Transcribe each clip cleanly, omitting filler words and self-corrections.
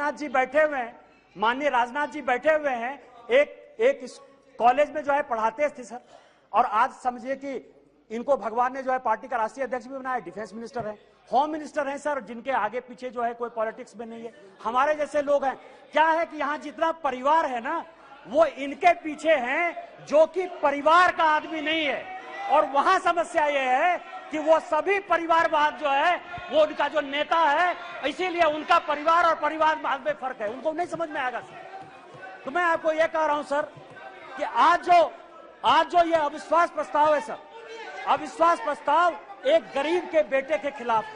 राजनाथ जी बैठे हुए हैं, माननीय राजनाथ जी बैठे हुए हैं, एक कॉलेज में जो है पढ़ाते थे सर, और आज समझिए कि इनको भगवान ने जो है पार्टी का राष्ट्रीय अध्यक्ष भी बनाया, डिफेंस मिनिस्टर है, होम मिनिस्टर है सर, जिनके आगे पीछे जो है कोई पॉलिटिक्स में नहीं है। हमारे जैसे लोग हैं, क्या है कि यहाँ जितना परिवार है ना, वो इनके पीछे हैं जो कि परिवार का आदमी नहीं है। और वहां समस्या ये है कि वो सभी परिवारवाद जो है वो उनका जो नेता है, इसीलिए उनका परिवार और परिवारवाद में फर्क है, उनको नहीं समझ में आएगा सर। तो मैं आपको ये कह रहा हूं सर कि आज जो ये अविश्वास प्रस्ताव है सर, अविश्वास प्रस्ताव एक गरीब के बेटे के खिलाफ है।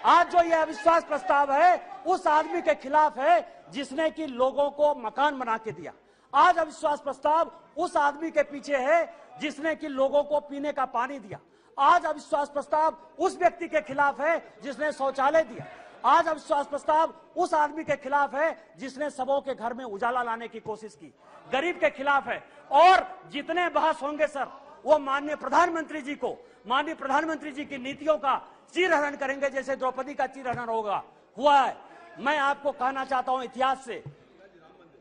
आज जो ये अविश्वास प्रस्ताव है उस आदमी के खिलाफ है जिसने कि लोगों को मकान बना के दिया। आज अविश्वास प्रस्ताव उस आदमी के पीछे है जिसने कि लोगों को पीने का पानी दिया। आज अविश्वास प्रस्ताव उस व्यक्ति के खिलाफ है जिसने शौचालय दिया। आज अविश्वास प्रस्ताव उस आदमी के खिलाफ है जिसने सबों के घर में उजाला लाने की कोशिश की, गरीब के खिलाफ है। और जितने बहस होंगे सर, वो माननीय प्रधानमंत्री जी की नीतियों का चीरहरण करेंगे, जैसे द्रौपदी का चीरहरण हुआ है। मैं आपको कहना चाहता हूं इतिहास से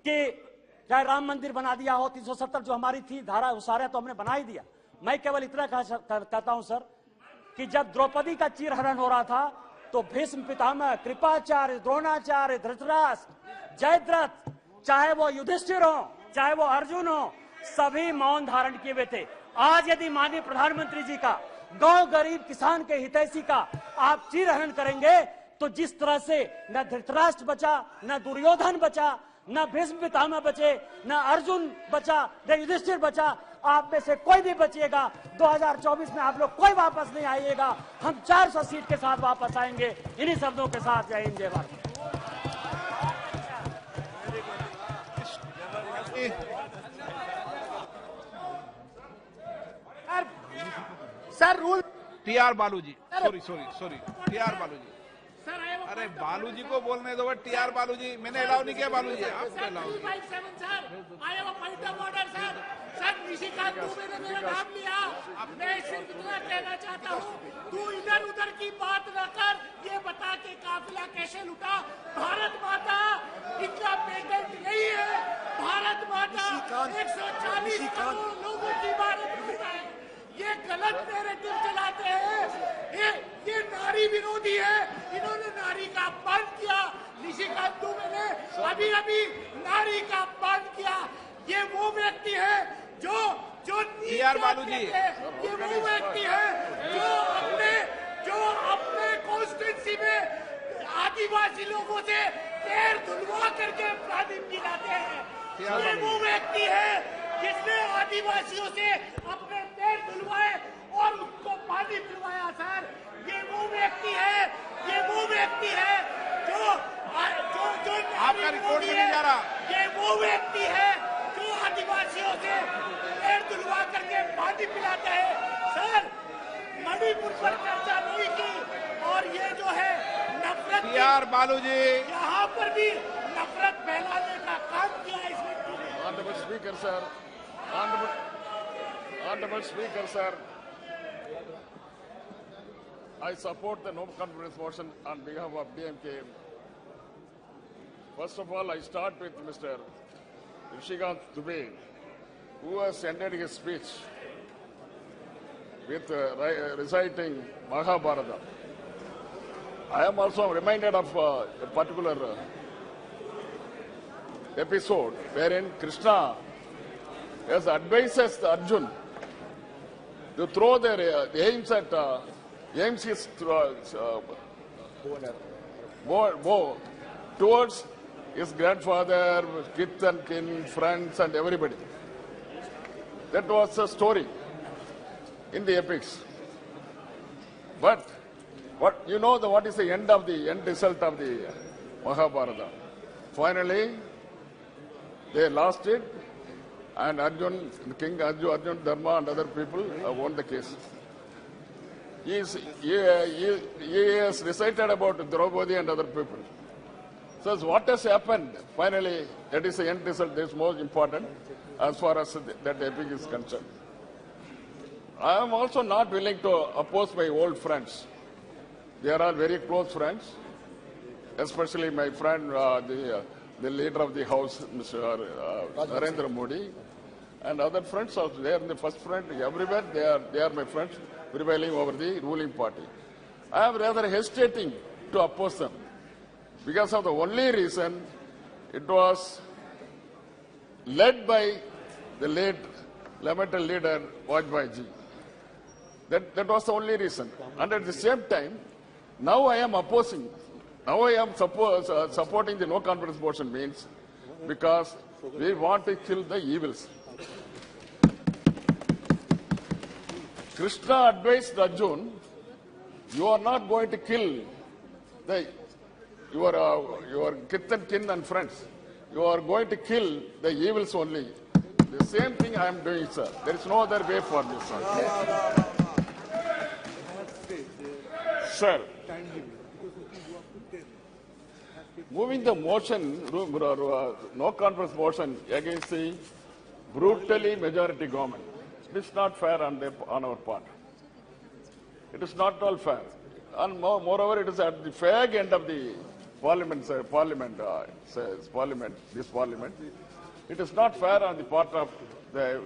कि चाहे राम मंदिर बना दिया हो, 370 जो हमारी थी धारा, वो सारा तो हमने बना ही दिया। मैं केवल इतना कहता हूं सर कि जब द्रौपदी का चीरहरण हो रहा था तो भीष्म पितामह, कृपाचार्य, द्रोणाचार्य, धृतराष्ट्र, जयद्रथ, चाहे वो युधिष्ठिर हो, चाहे वो अर्जुन हो, सभी मौन धारण किए हुए थे। आज यदि माननीय प्रधानमंत्री जी का, गांव गरीब किसान के हितैषी का आप चीरहरण करेंगे तो जिस तरह से न धृतराष्ट्र बचा, न दुर्योधन बचा, न भीष्म पितामह बचे, न अर्जुन बचा, न युधिष्ठिर बचा, आप में से कोई भी बचिएगा 2024 में आप लोग कोई वापस नहीं आइएगा। हम 400 सीट के साथ वापस आएंगे। इन्हीं शब्दों के साथ जय हिंद, जय Bharat. Sir rule TR Baluji, sorry TR Baluji. अरे बालूजी को बोलने दो, टीआर बालूजी। मैंने अलाउ नहीं किया बालूजी, आपको अलाउ सर निशिकांत दुबे ने मेरा नाम लिया। मैं सिर्फ इतना कहना चाहता हूँ, तू इधर उधर की बात न कर, ये बता के काफिला कैसे लुटा। भारत माता इतना पेटेंट नहीं है। भारत माता 140 करोड़ लोगों की भारत माता है। ये गलत नैरेटिव चलाते हैं। ये नारी विरोधी है। इन्होंने नारी का अपमान किया। निशिकांत दुबे ने अभी नारी का अपमान किया। ये वो व्यक्ति है जो बालूजी, ये वो व्यक्ति है जो अपने कॉन्स्टिट्यूंसी में आदिवासी लोगों से पैर धुलवा करके प्राधिप दिलाते हैं। ये वो व्यक्ति है जिसने आदिवासियों से अपने पैर धुलवाए और उसको पानी पिलवाया। सर ये वो व्यक्ति है जो आपका रिकॉर्ड नहीं जा रहा। ये वो व्यक्ति है जो आदिवासियों से पैर धुलवा करके पानी पिलाता है। सर मणिपुर पर चर्चा नहीं की और ये जो है नफरत, यार बालूजी यहाँ पर भी नफरत फैलाने का काम किया इस व्यक्ति ने। Honorable Speaker, sir. Honorable Speaker, sir. I support the no confidence motion on behalf of DMK. First of all, I start with Mr. Rishikant Dubey, who has ended his speech with reciting Mahabharata. I am also reminded of a particular episode wherein Krishna has advises Arjun to throw their aims his bow towards his grandfather, kith and kin, friends and everybody. That was a story in the epics. But what is the end result of the Mahabharata? Finally, they lost it, and King Arjun, Dharma and other people won the case. He has recited about Draupadi and other people. So what has happened? Finally, that is the end result. That is most important as far as that epic is concerned. I am also not willing to oppose my old friends. They are all very close friends. especially my friend, the leader of the House, Mr. Narendra Modi, and other friends also. They are the first friend everywhere. They are my friends prevailing over the ruling party. I am rather hesitating to oppose them because of the only reason it was led by the late lamented leader Vajpayee. That was the only reason. And at the same time, now I am opposing. Now I am supporting the no confidence motion means because we want to kill the evils. Krishna advised Arjuna, you are not going to kill your kith and kin and friends. You are going to kill the evils only. The same thing I am doing, sir. There is no other way for me, sir. Sir, moving the motion, no confidence motion against the brutally majority government, it is not fair on our part. It is not all fair. And moreover, it is at the fag end of the parliament, this parliament. It is not fair on the part of the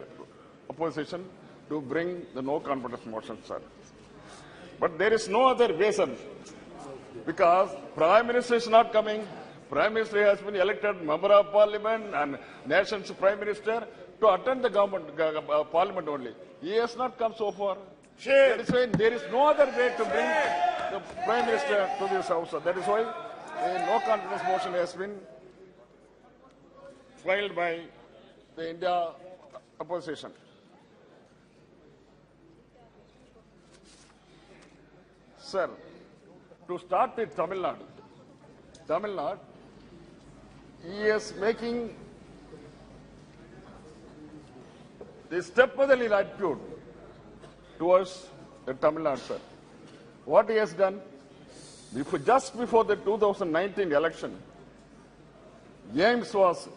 opposition to bring the no confidence motion, sir. But there is no other way, sir, because Prime Minister is not coming. Prime Minister has been elected member of Parliament and nation's Prime Minister to attend the government Parliament only. He has not come so far. That is why there is no other way to bring the Prime Minister to this House. That is why a no confidence motion has been filed by the India opposition. Sir, to start with Tamil Nadu, he is making the stepmotherly attitude towards the Tamil Nadu, sir. What he has done, just before the 2019 election, James was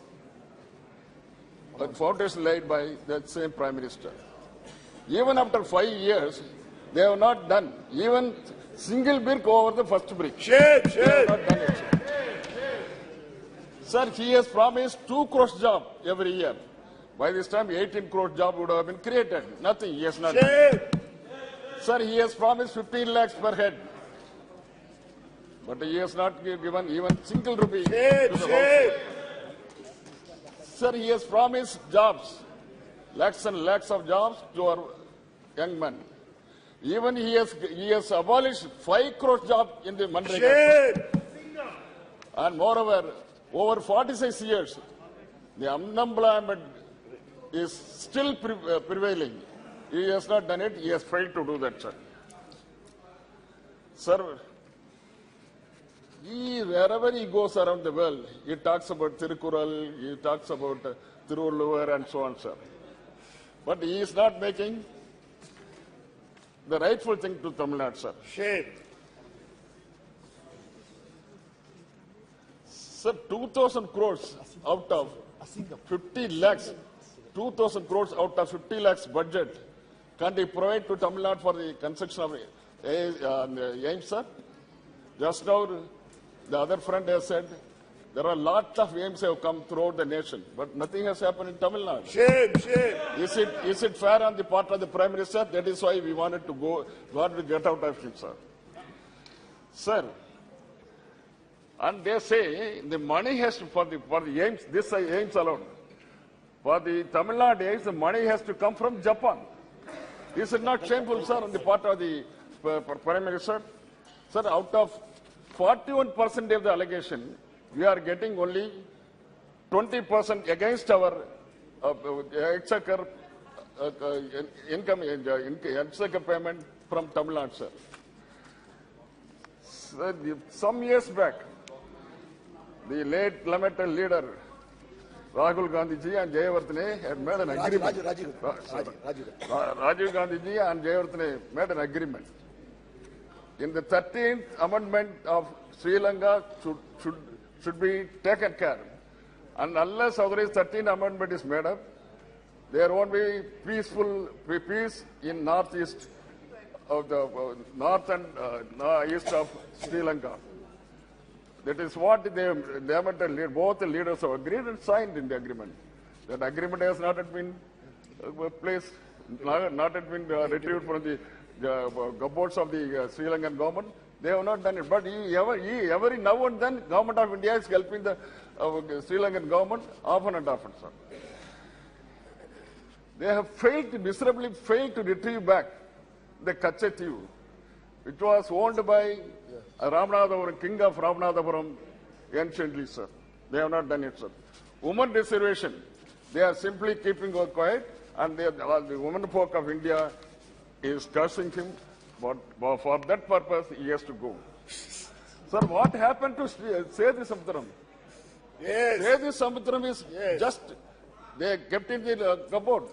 a foundation laid by the same Prime Minister. Even after 5 years, they have not done even single brick over the first brick. They have not done it. Sir, he has promised 2 crore jobs every year. By this time, 18 crore jobs would have been created. Nothing, he has not done. Sir, he has promised 15 lakhs per head. But he has not given even single rupee to the house. Sir, he has promised jobs, lakhs and lakhs of jobs to our young men. Even he has abolished 5 crore jobs in the Manrega. And moreover, over 46 years, the unemployment is still prevailing. He has not done it. He has failed to do that, sir. Sir, wherever he goes around the world, he talks about Tirukural, he talks about Tiruvallur and so on, sir. But he is not making the rightful thing to Tamil Nadu, sir. Shame. Sir, 2,000 crores out of 50 lakhs, 2,000 crores out of 50 lakhs budget, can they provide to Tamil Nadu for the construction of AIMS, sir? Just now, the other friend has said, there are lots of AIMS have come throughout the nation, but nothing has happened in Tamil Nadu. Shame. Is it fair on the part of the Prime Minister? That is why we wanted to get out of him, sir. Sir, and they say the money has to, for the AIMS, this AIMS alone, for the Tamil Nadu AIMS, the money has to come from Japan. Is it not shameful, sir, on the part of the Prime Minister? Sir, out of 41% of the allegation, we are getting only 20% against our exchequer income, exchequer payment from Tamil Nadu, sir. Sir, some years back, the late lamented leader Rahul Gandhi and Jayawardene had made an agreement. Rajiv Gandhi and Jayawardene made an agreement. In the 13th amendment of Sri Lanka should be taken care. And unless otherwise 13th amendment is made up, there won't be peace in northeast of the north and east of Sri Lanka. That is what both the leaders have agreed and signed in the agreement. That agreement has not yet been placed, not yet been retrieved from the cupboards of the Sri Lankan government. They have not done it. But every now and then, Government of India is helping the Sri Lankan government often and often, sir. They have miserably failed to retrieve back the Kachetiu, which was owned by Ramanathapuram, King of Ramanathapuram, anciently, sir. They have not done it, sir. Women reservation, they are simply keeping quiet, and the women folk of India is cursing him, but for that purpose, he has to go. Sir, what happened to Sethi Samudram? Yes. Sethi Samudram is just, they kept in the cupboard.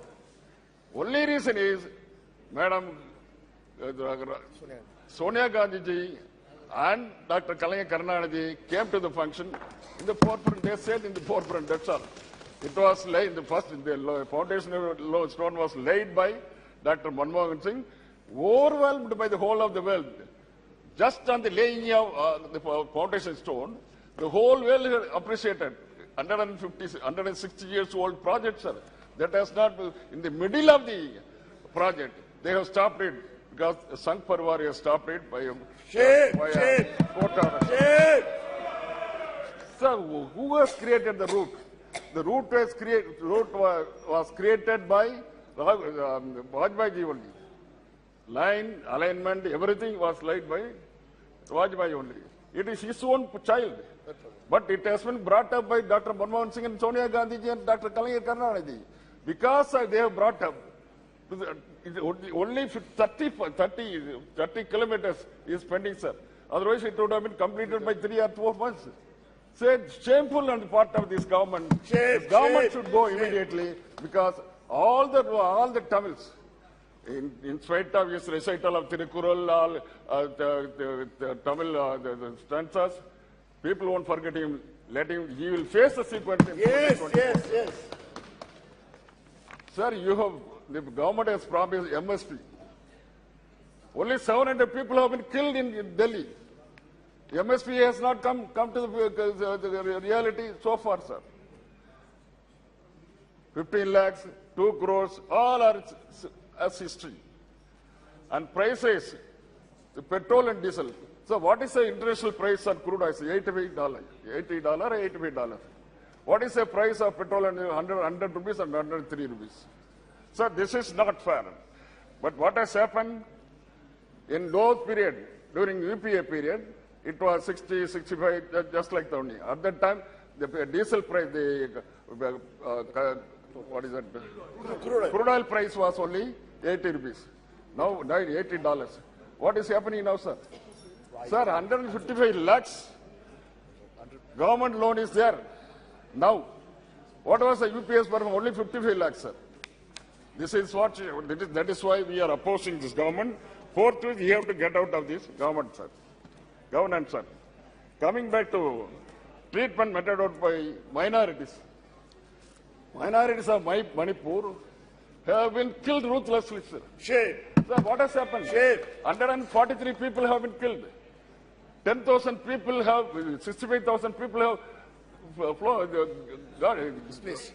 Only reason is, Madam Sonia Gandhi ji and Dr. Karnataka came to the function in the forefront. They said in the forefront, that's all. It was laid, the foundation stone was laid by Dr. Manmohan Singh, overwhelmed by the whole of the world. Just on the laying of the foundation stone, the whole world appreciated 160 years old project, sir. That has not, in the middle of the project, they have stopped it because Sangh Parwar has stopped it by a court order. So, who has created the route? The route was created by Vajpayee ji only. Line, alignment, everything was laid by Vajpayee only. It is his own child. But it has been brought up by Dr. Manmohan Singh and Sonia Gandhi ji and Dr. Karnataka. Because they have brought up, only 30 kilometers is pending, sir. Otherwise, it would have been completed by 3 or 4 months. So, shameful on the part of this government. The government should go immediately because all the Tamils, in spite of his recital of Tirukural, the Tamil the stanzas, people won't forget him. Let him. He will face the sequence. Yes. Sir, the government has promised MSP. Only 700 people have been killed in Delhi. MSP has not come to the reality so far, sir. 15 lakhs, 2 crores, all are as history. And prices, the petrol and diesel. So what is the international price of crude oil? $88. $80. What is the price of petrol and 100 rupees and 103 rupees? So this is not fair. But what has happened in those period, during UPA period, it was 60, 65, just like the only. At that time, the diesel price, what is that? Crude oil price was only 80 rupees. Now, $80. What is happening now, sir? Sir, 155 lakhs government loan is there. Now, what was the UPS for only 55 lakhs, sir? This is what, that is why we are opposing this government. Forthwith, we have to get out of this government, sir. Governance, sir. Coming back to treatment meted out by minorities. Minorities of Manipur have been killed ruthlessly, sir. Shame. Sir, what has happened? Shame. 143 people have been killed. 10,000 people have, 65,000 people have Displace.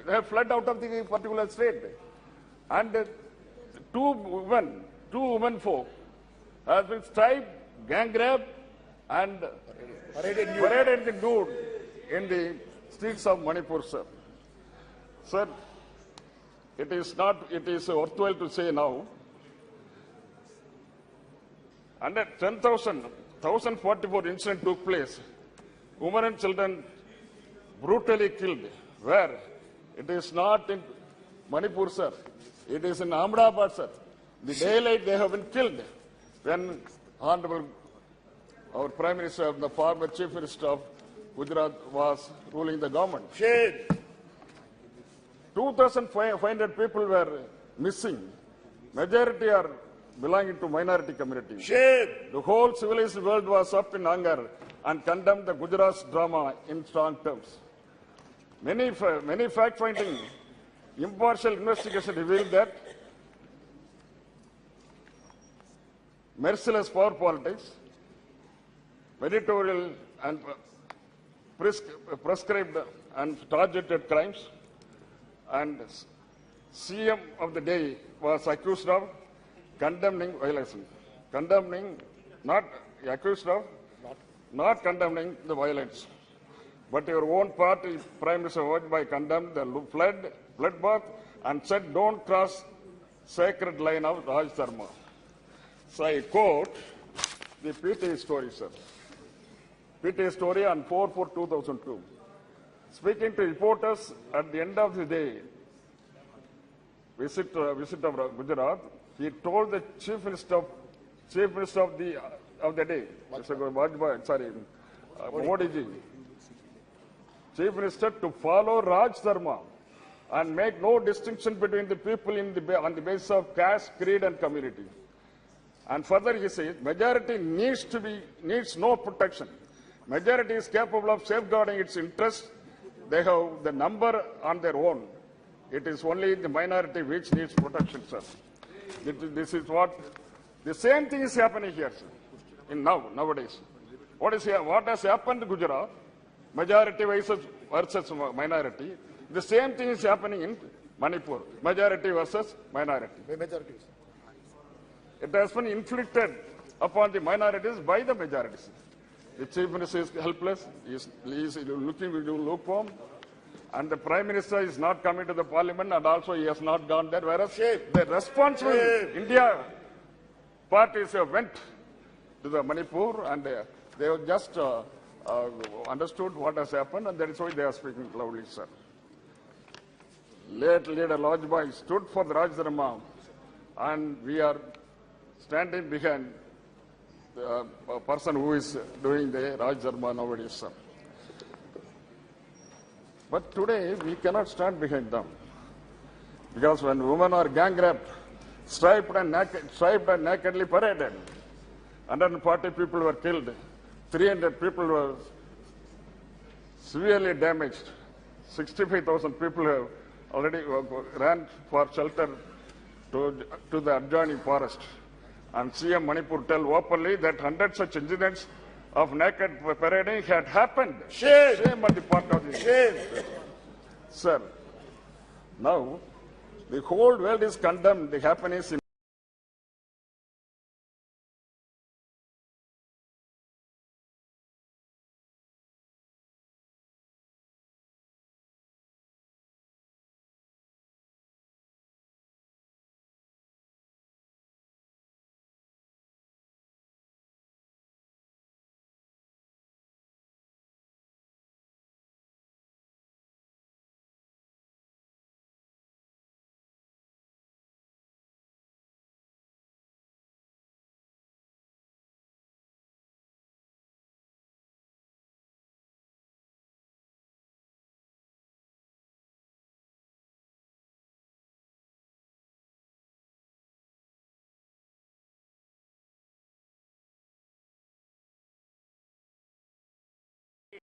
They have fled out of the particular state. And two women folk have been striped, gang raped, and paraded nude in the streets of Manipur, sir. Sir, it is worthwhile to say now, under 1,044 incidents took place. Women and children brutally killed. Where? It is not in Manipur, sir. It is in Ahmedabad, sir. The daylight they have been killed. When Honorable, our Prime Minister, the former Chief Minister of Gujarat was ruling the government. Shame. 2,500 people were missing. Majority are belonging to minority community. Shame. The whole civilized world was up in anger and condemned the Gujarat's drama in strong terms. Many fact-finding, impartial investigation revealed that merciless power politics, meritorial and prescribed and targeted crimes, and CM of the day was accused of condemning violation, not condemning the violence. But your own party, Prime Minister Vajpayee, condemned the bloodbath and said, "Don't cross sacred line of rajyasabha." So I quote the PTA story, sir. PTA story on 4/4/2002. Speaking to reporters at the end of the day, visit of Gujarat, he told the Chief Minister of the day, Mr. Vajpayee, Modi ji, Chief Minister, to follow Rajyasabha and make no distinction between the people on the basis of caste, creed, and community. And further, he says, majority needs no protection. Majority is capable of safeguarding its interests. They have the number on their own. It is only the minority which needs protection, sir. This is what the same thing is happening here, sir. Nowadays, what has happened in Gujarat, majority versus minority. The same thing is happening in Manipur, majority versus minority. It has been inflicted upon the minorities by the majorities. The Chief Minister is helpless. He is looking lukewarm. And the Prime Minister is not coming to the Parliament, and also he has not gone there. Whereas the responsible India parties went to the Manipur, and they have just understood what has happened, and that is why they are speaking loudly, sir. Late leader Vajpayee stood for the Rajyasabha, and we are standing behind the person who is doing the Rajyasabha nowadays, sir. But today we cannot stand behind them, because when women are gang raped, striped and nakedly paraded, 140 people were killed, 300 people were severely damaged, 65,000 people have already ran for shelter to the adjoining forest. And CM Manipur tell openly that 100 such incidents of naked parading had happened. Shame on the part of the shame. Sir, now the whole world is condemned the happenings in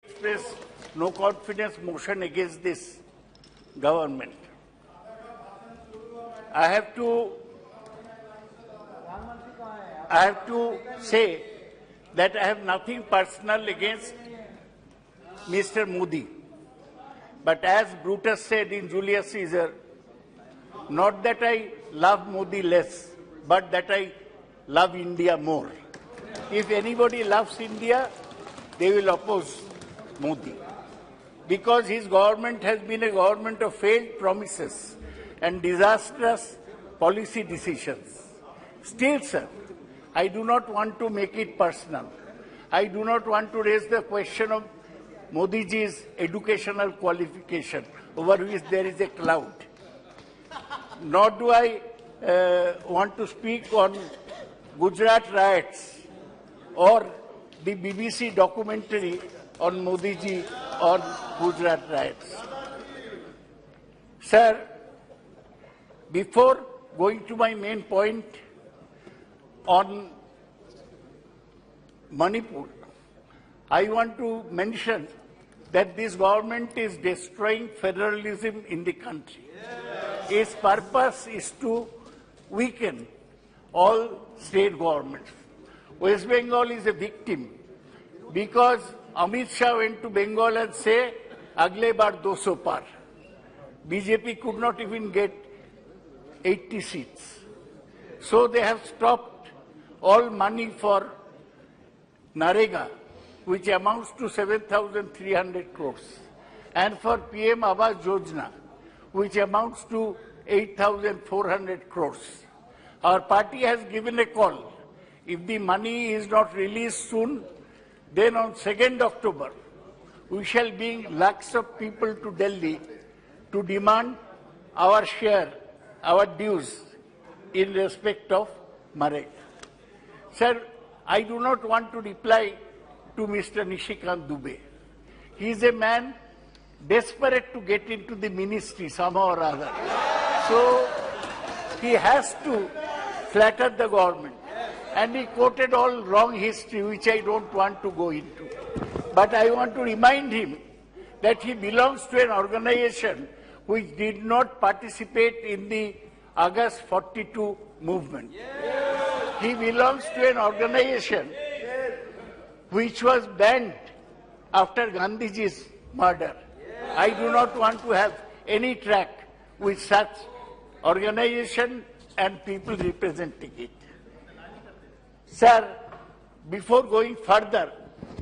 express no confidence motion against this government. I have to say that I have nothing personal against Mr. Modi. But as Brutus said in Julius Caesar, not that I love Modi less, but that I love India more. If anybody loves India, they will oppose Modi, because his government has been a government of failed promises and disastrous policy decisions. Still, sir, I do not want to make it personal. I do not want to raise the question of Modi ji's educational qualification, over which there is a cloud. Nor do I want to speak on Gujarat riots or the BBC documentary on Modi ji or Gujarat riots. Sir, before going to my main point on Manipur, I want to mention that this government is destroying federalism in the country. Its purpose is to weaken all state governments. West Bengal is a victim because Amitshah went to Bengal and say, "Agle bar 200 par." BJP could not even get 80 seats. So they have stopped all money for Narega, which amounts to 7,300 crores, and for PM Awas Yojana, which amounts to 8,400 crores. Our party has given a call. If the money is not released soon, then on 2nd October, we shall bring lakhs of people to Delhi to demand our share, our dues in respect of Marek. Sir, I do not want to reply to Mr. Nishikant Dubey. He is a man desperate to get into the ministry somehow or other. So he has to flatter the government. And he quoted all wrong history, which I don't want to go into. But I want to remind him that he belongs to an organization which did not participate in the August 42 movement. He belongs to an organization which was banned after Gandhiji's murder. I do not want to have any track with such organization and people representing it. Sir, before going further,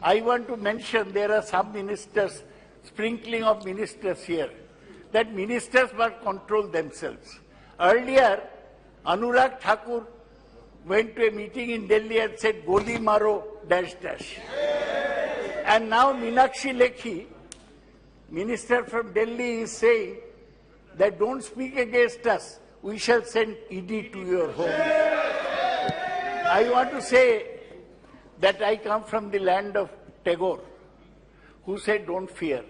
I want to mention there are some ministers, sprinkling of ministers here, that ministers must control themselves. Earlier, Anurag Thakur went to a meeting in Delhi and said, "Goli maro, dash dash." And now Meenakshi Lekhi, minister from Delhi, is saying that don't speak against us, we shall send ED to your home. I want to say that I come from the land of Tagore, who said, "Don't fear.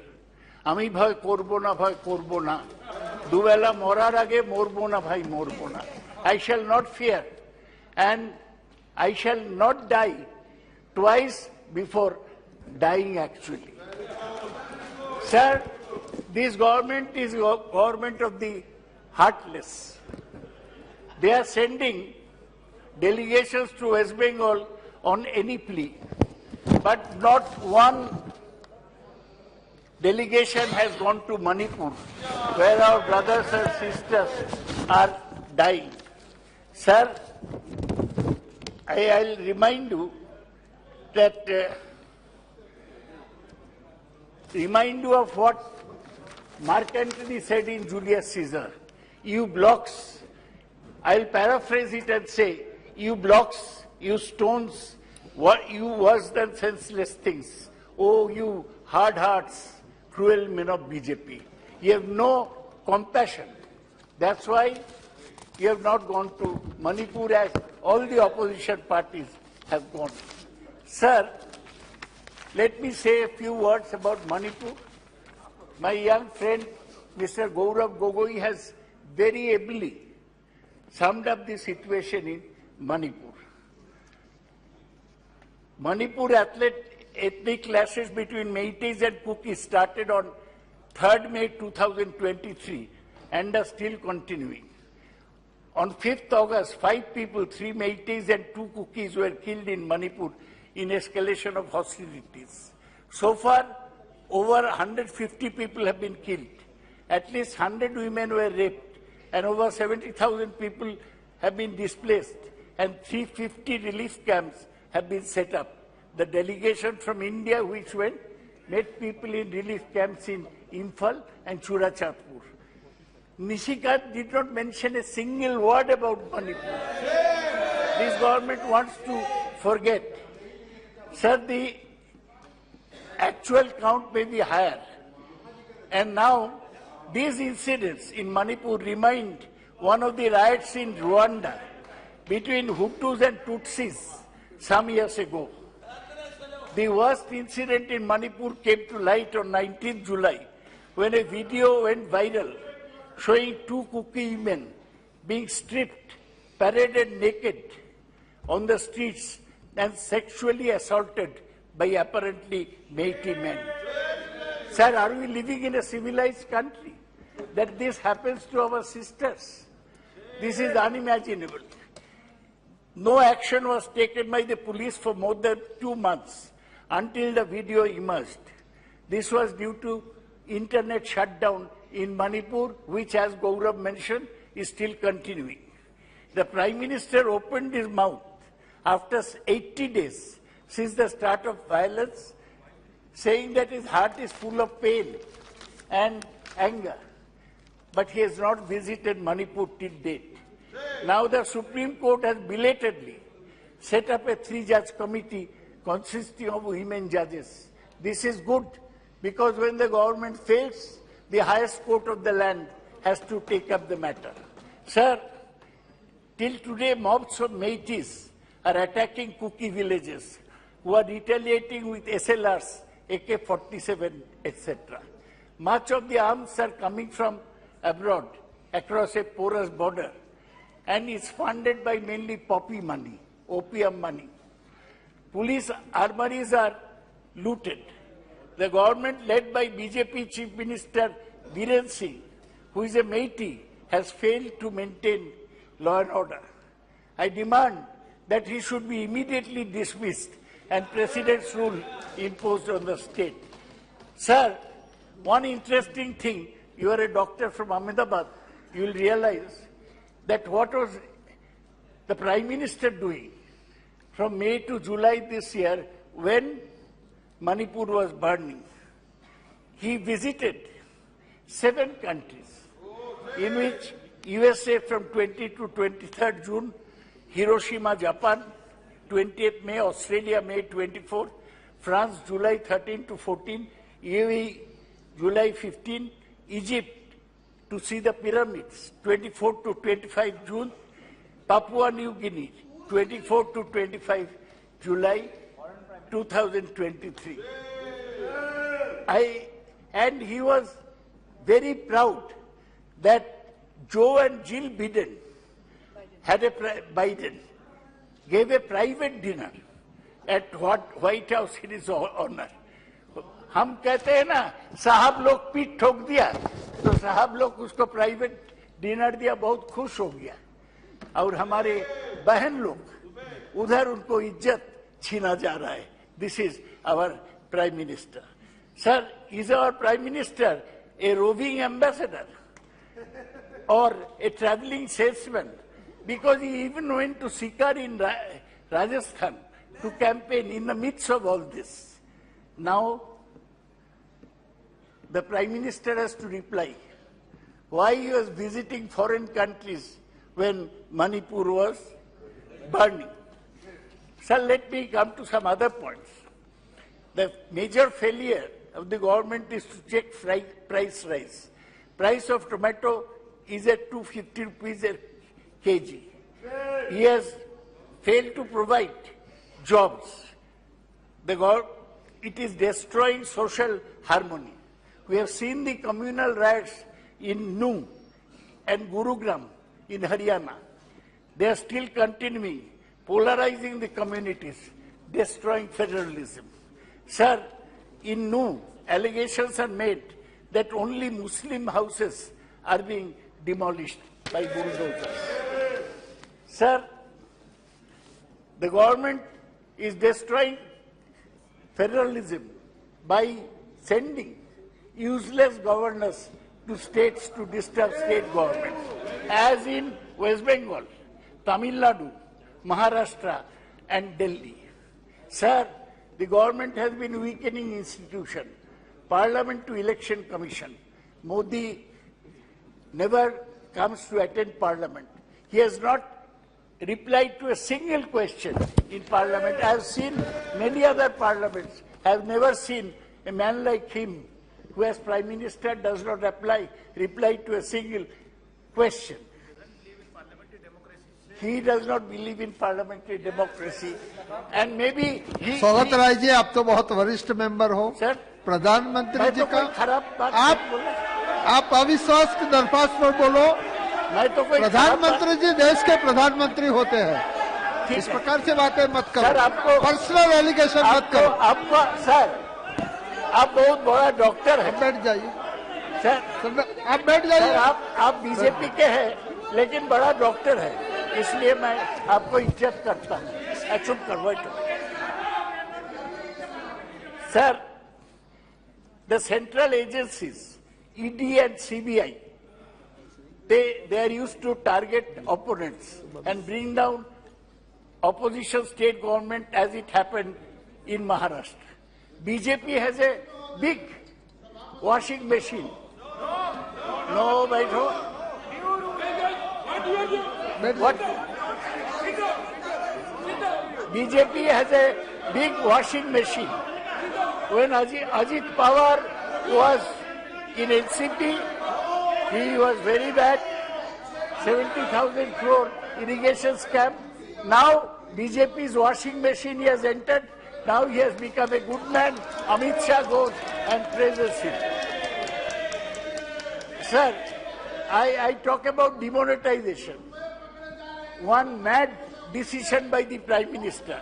Ami bhoy korbo na bhoy korbo na. Dubela morar age morbo na bhai morbo na." I shall not fear, and I shall not die twice before dying actually. Sir, this government is a government of the heartless. They are sending delegations to West Bengal on any plea, but not one delegation has gone to Manipur, where our brothers and sisters are dying. Sir, I'll remind you that of what Mark Antony said in Julius Caesar. "You blocks," I'll paraphrase it and say, "You blocks, you stones, what you worse than senseless things. Oh, you hard hearts, cruel men of BJP. You have no compassion. That's why you have not gone to Manipur as all the opposition parties have gone." Sir, let me say a few words about Manipur. My young friend, Mr. Gaurav Gogoi, has very ably summed up the situation in Manipur. Manipur ethnic clashes between Meiteis and Kukis started on 3rd May 2023 and are still continuing. On 5th August, 5 people, 3 Meiteis and 2 Kukis were killed in Manipur in escalation of hostilities. So far, over 150 people have been killed. At least 100 women were raped, and over 70,000 people have been displaced, and 350 relief camps have been set up. The delegation from India which went met people in relief camps in Imphal and Churachandpur. Nishikant did not mention a single word about Manipur. This government wants to forget. Sir, the actual count may be higher. And now, these incidents in Manipur remind one of the riots in Rwanda between Hutus and Tutsis some years ago. The worst incident in Manipur came to light on 19th July when a video went viral showing 2 Kuki women being stripped, paraded naked on the streets and sexually assaulted by apparently Meitei men. Sir, are we living in a civilized country that this happens to our sisters? This is unimaginable. No action was taken by the police for more than 2 months. until the video emerged. This was due to internet shutdown in Manipur, which, as Gaurav mentioned, is still continuing. The Prime Minister opened his mouth after 80 days since the start of violence, saying that his heart is full of pain and anger. But he has not visited Manipur till date. Now the Supreme Court has belatedly set up a 3-judge committee consisting of women judges. This is good because when the government fails, the highest court of the land has to take up the matter. Sir, till today mobs of Métis are attacking Kuki villages who are retaliating with SLRs, AK-47, etc. Much of the arms are coming from abroad across a porous border and is funded by mainly poppy money, opium money. Police armories are looted. The government led by BJP Chief Minister Biren Singh, who is a Métis, has failed to maintain law and order. I demand that he should be immediately dismissed and President's rule imposed on the state. Sir, one interesting thing, you are a doctor from Ahmedabad, you will realize that what was the Prime Minister doing from May to July this year when Manipur was burning. He visited 7 countries, in which USA from 20 to 23rd June, Hiroshima, Japan, 20th May, Australia, May 24, France, July 13 to 14, UAE, July 15, Egypt to see the pyramids, 24 to 25 June, Papua New Guinea, 24 to 25 July 2023. And he was very proud that Joe and Jill Biden gave a private dinner at White House in his honor. हम कहते हैं ना साहब लोग पीठ ठोक दिया तो साहब लोग उसको प्राइवेट डिनर दिया, बहुत खुश हो गया और हमारे बहन लोग उधर उनको इज्जत छीना जा रहा है. This is our Prime Minister. Sir, is our Prime Minister a roving ambassador or a traveling salesman? Because he even went to Sikar in Rajasthan to campaign in the midst of all this. Now, the Prime Minister has to reply why he was visiting foreign countries when Manipur was burning. Sir, let me come to some other points. The major failure of the government is to check price rise. Price of tomato is at 250 rupees a kg. He has failed to provide jobs. It is destroying social harmony. We have seen the communal riots in Nu and Gurugram in Haryana. They are still continuing, polarizing the communities, destroying federalism. Sir, in Nu, allegations are made that only Muslim houses are being demolished by bulldozers. Sir, the government is destroying federalism by sending useless governors to states to disturb state governments, as in West Bengal, Tamil Nadu, Maharashtra and Delhi. Sir, the government has been weakening institutions, Parliament to Election Commission. Modi never comes to attend Parliament. He has not replied to a single question in Parliament. I have seen many other parliaments. I have never seen a man like him who as Prime Minister does not reply to a single question. He does not believe in parliamentary democracy and maybe he... स्वागत राय जी, आप तो बहुत वरिष्ठ member हो. Sir, प्रधानमंत्री जी का आप तो अविश्वास की दरख्वास्त पर बोलो. प्रधानमंत्री जी देश के प्रधानमंत्री होते हैं. इस प्रकार से बातें मत करो, पर्सनल एलिगेशन मत करो. आपको सर, आप बहुत बड़ा डॉक्टर हैं. बैठ जाइए सर, आप बैठ जाइए. आप बीजेपी के हैं लेकिन बड़ा डॉक्टर है, इसलिए मैं आपको इज्जत करता हूँ. चुप करो. Sir, the central agencies, ED and CBI, they are used to target opponents and bring down opposition state government as it happened in Maharashtra. BJP has a big washing machine. No, what? BJP has a big washing machine. When Ajit Pawar was in NCP, he was very bad, 70,000 crore irrigation scam. Now BJP's washing machine he has entered. Now he has become a good man. Amitshah goes and praises him. Sir, I talk about demonetization. One mad decision by the Prime Minister.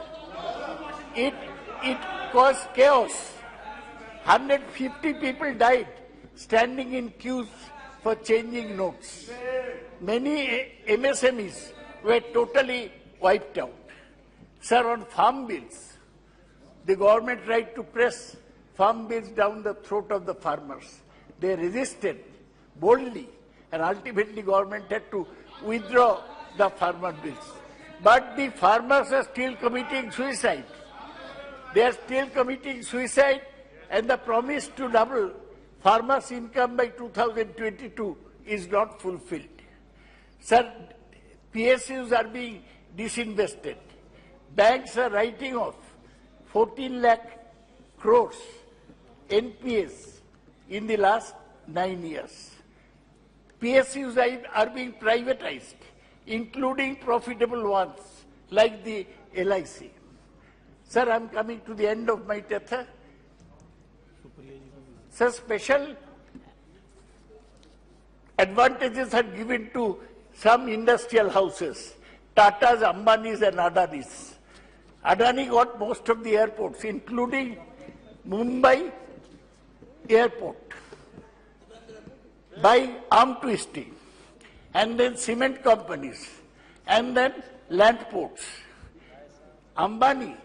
It caused chaos. 150 people died standing in queues for changing notes. Many MSMEs were totally wiped out. Sir, on farm bills, the government tried to press farm bills down the throat of the farmers. They resisted boldly, and ultimately government had to withdraw the farmer bills. But the farmers are still committing suicide. They are still committing suicide, and the promise to double farmers' income by 2022 is not fulfilled. Sir, PSUs are being disinvested. Banks are writing off 14 lakh crores NPAs in the last 9 years. PSUs are being privatized, including profitable ones like the LIC. Sir, I am coming to the end of my tether. Sir, special advantages are given to some industrial houses, Tatas, Ambanis and Adanis. Adani got most of the airports, including Mumbai airport, by arm twisting, and then cement companies, and then land ports. Ambanis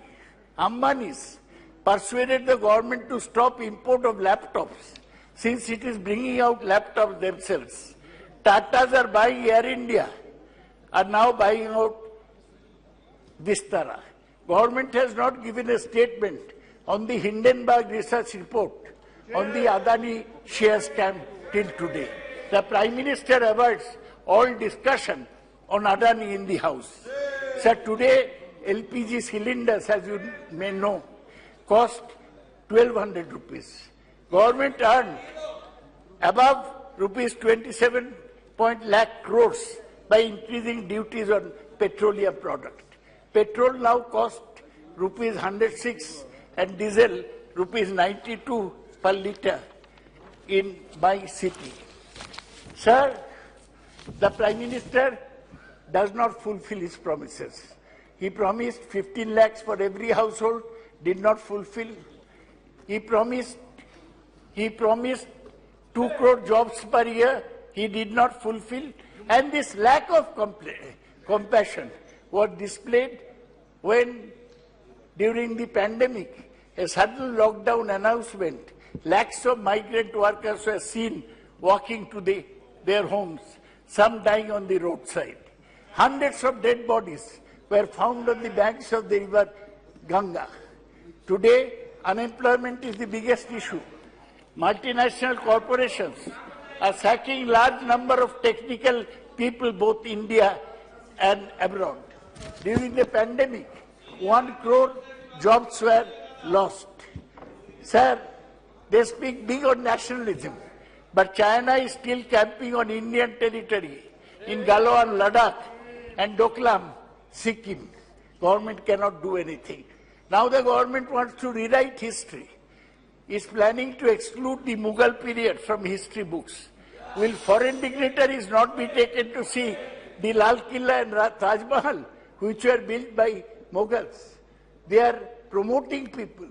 persuaded the government to stop import of laptops, since it is bringing out laptops themselves. Tatas are buying Air India, are now buying out Vistara. Government has not given a statement on the Hindenburg research report on the Adani share scam till today. The Prime Minister avoids all discussion on Adani in the House. Sir, today LPG cylinders, as you may know, cost 1,200 rupees. Government earned above rupees 27 lakh crores by increasing duties on petroleum product. Petrol now costs rupees 106 and diesel rupees 92 per litre in my city. Sir, the Prime Minister does not fulfill his promises. He promised 15 lakhs for every household, did not fulfill. He promised 2 crore jobs per year, he did not fulfill. And this lack of compassion was displayed when, during the pandemic, a sudden lockdown announcement, lakhs of migrant workers were seen walking to their homes, some dying on the roadside. Hundreds of dead bodies were found on the banks of the river Ganga. Today, unemployment is the biggest issue. Multinational corporations are sacking large number of technical people, both India and abroad. During the pandemic, 1 crore jobs were lost. Sir, they speak big on nationalism, but China is still camping on Indian territory in Galwan, Ladakh, and Doklam, Sikkim. Government cannot do anything. Now the government wants to rewrite history. Is planning to exclude the Mughal period from history books. Will foreign dignitaries not be taken to see the Lal Killa and Taj Mahal, which were built by Mughals? They are promoting people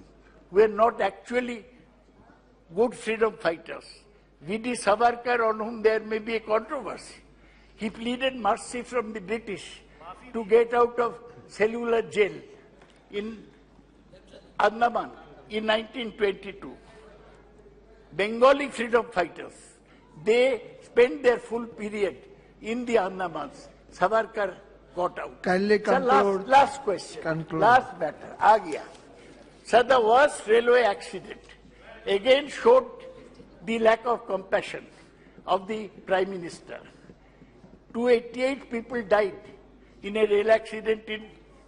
who are not actually good freedom fighters. V.D. Savarkar, on whom there may be a controversy, he pleaded mercy from the British to get out of cellular jail in Andaman. in 1922, Bengali freedom fighters, they spent their full period in the Andamans. Savarkar got out. Kindly conclude. Sir, last question. Conclude. Last matter. Aa gaya. Sir, the worst railway accident again showed the lack of compassion of the Prime Minister. 288 people died in a rail accident in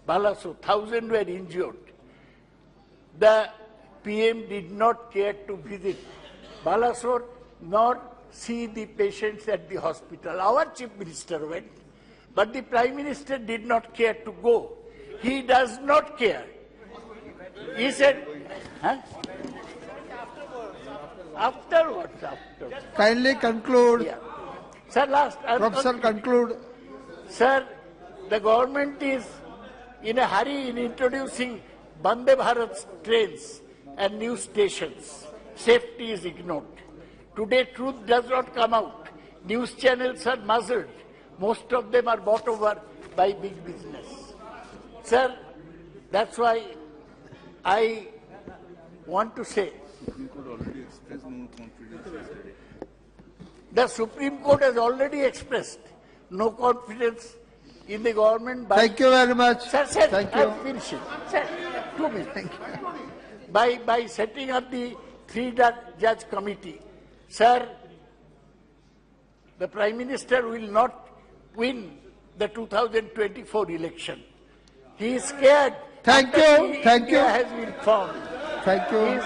Balasore. 1,000 were injured. The PM did not care to visit Balasore nor see the patients at the hospital. Our Chief Minister went, but the Prime Minister did not care to go. He does not care. He said, huh? Afterwards. Kindly conclude. Yeah. Sir, last. Professor, conclude. Sir, the government is in a hurry in introducing Vande Bharat trains and new stations. Safety is ignored. Today, truth does not come out. News channels are muzzled. Most of them are bought over by big business. Sir, that's why I want to say the Supreme Court has already expressed no confidence in the government. Thank you very much. Sir, thank you. I'm finishing. Sir, 2 minutes. Thank you. By setting up the 3-judge committee, sir, the Prime Minister will not win the 2024 election. He is scared. Thank you. Thank you. India has been formed. Thank you.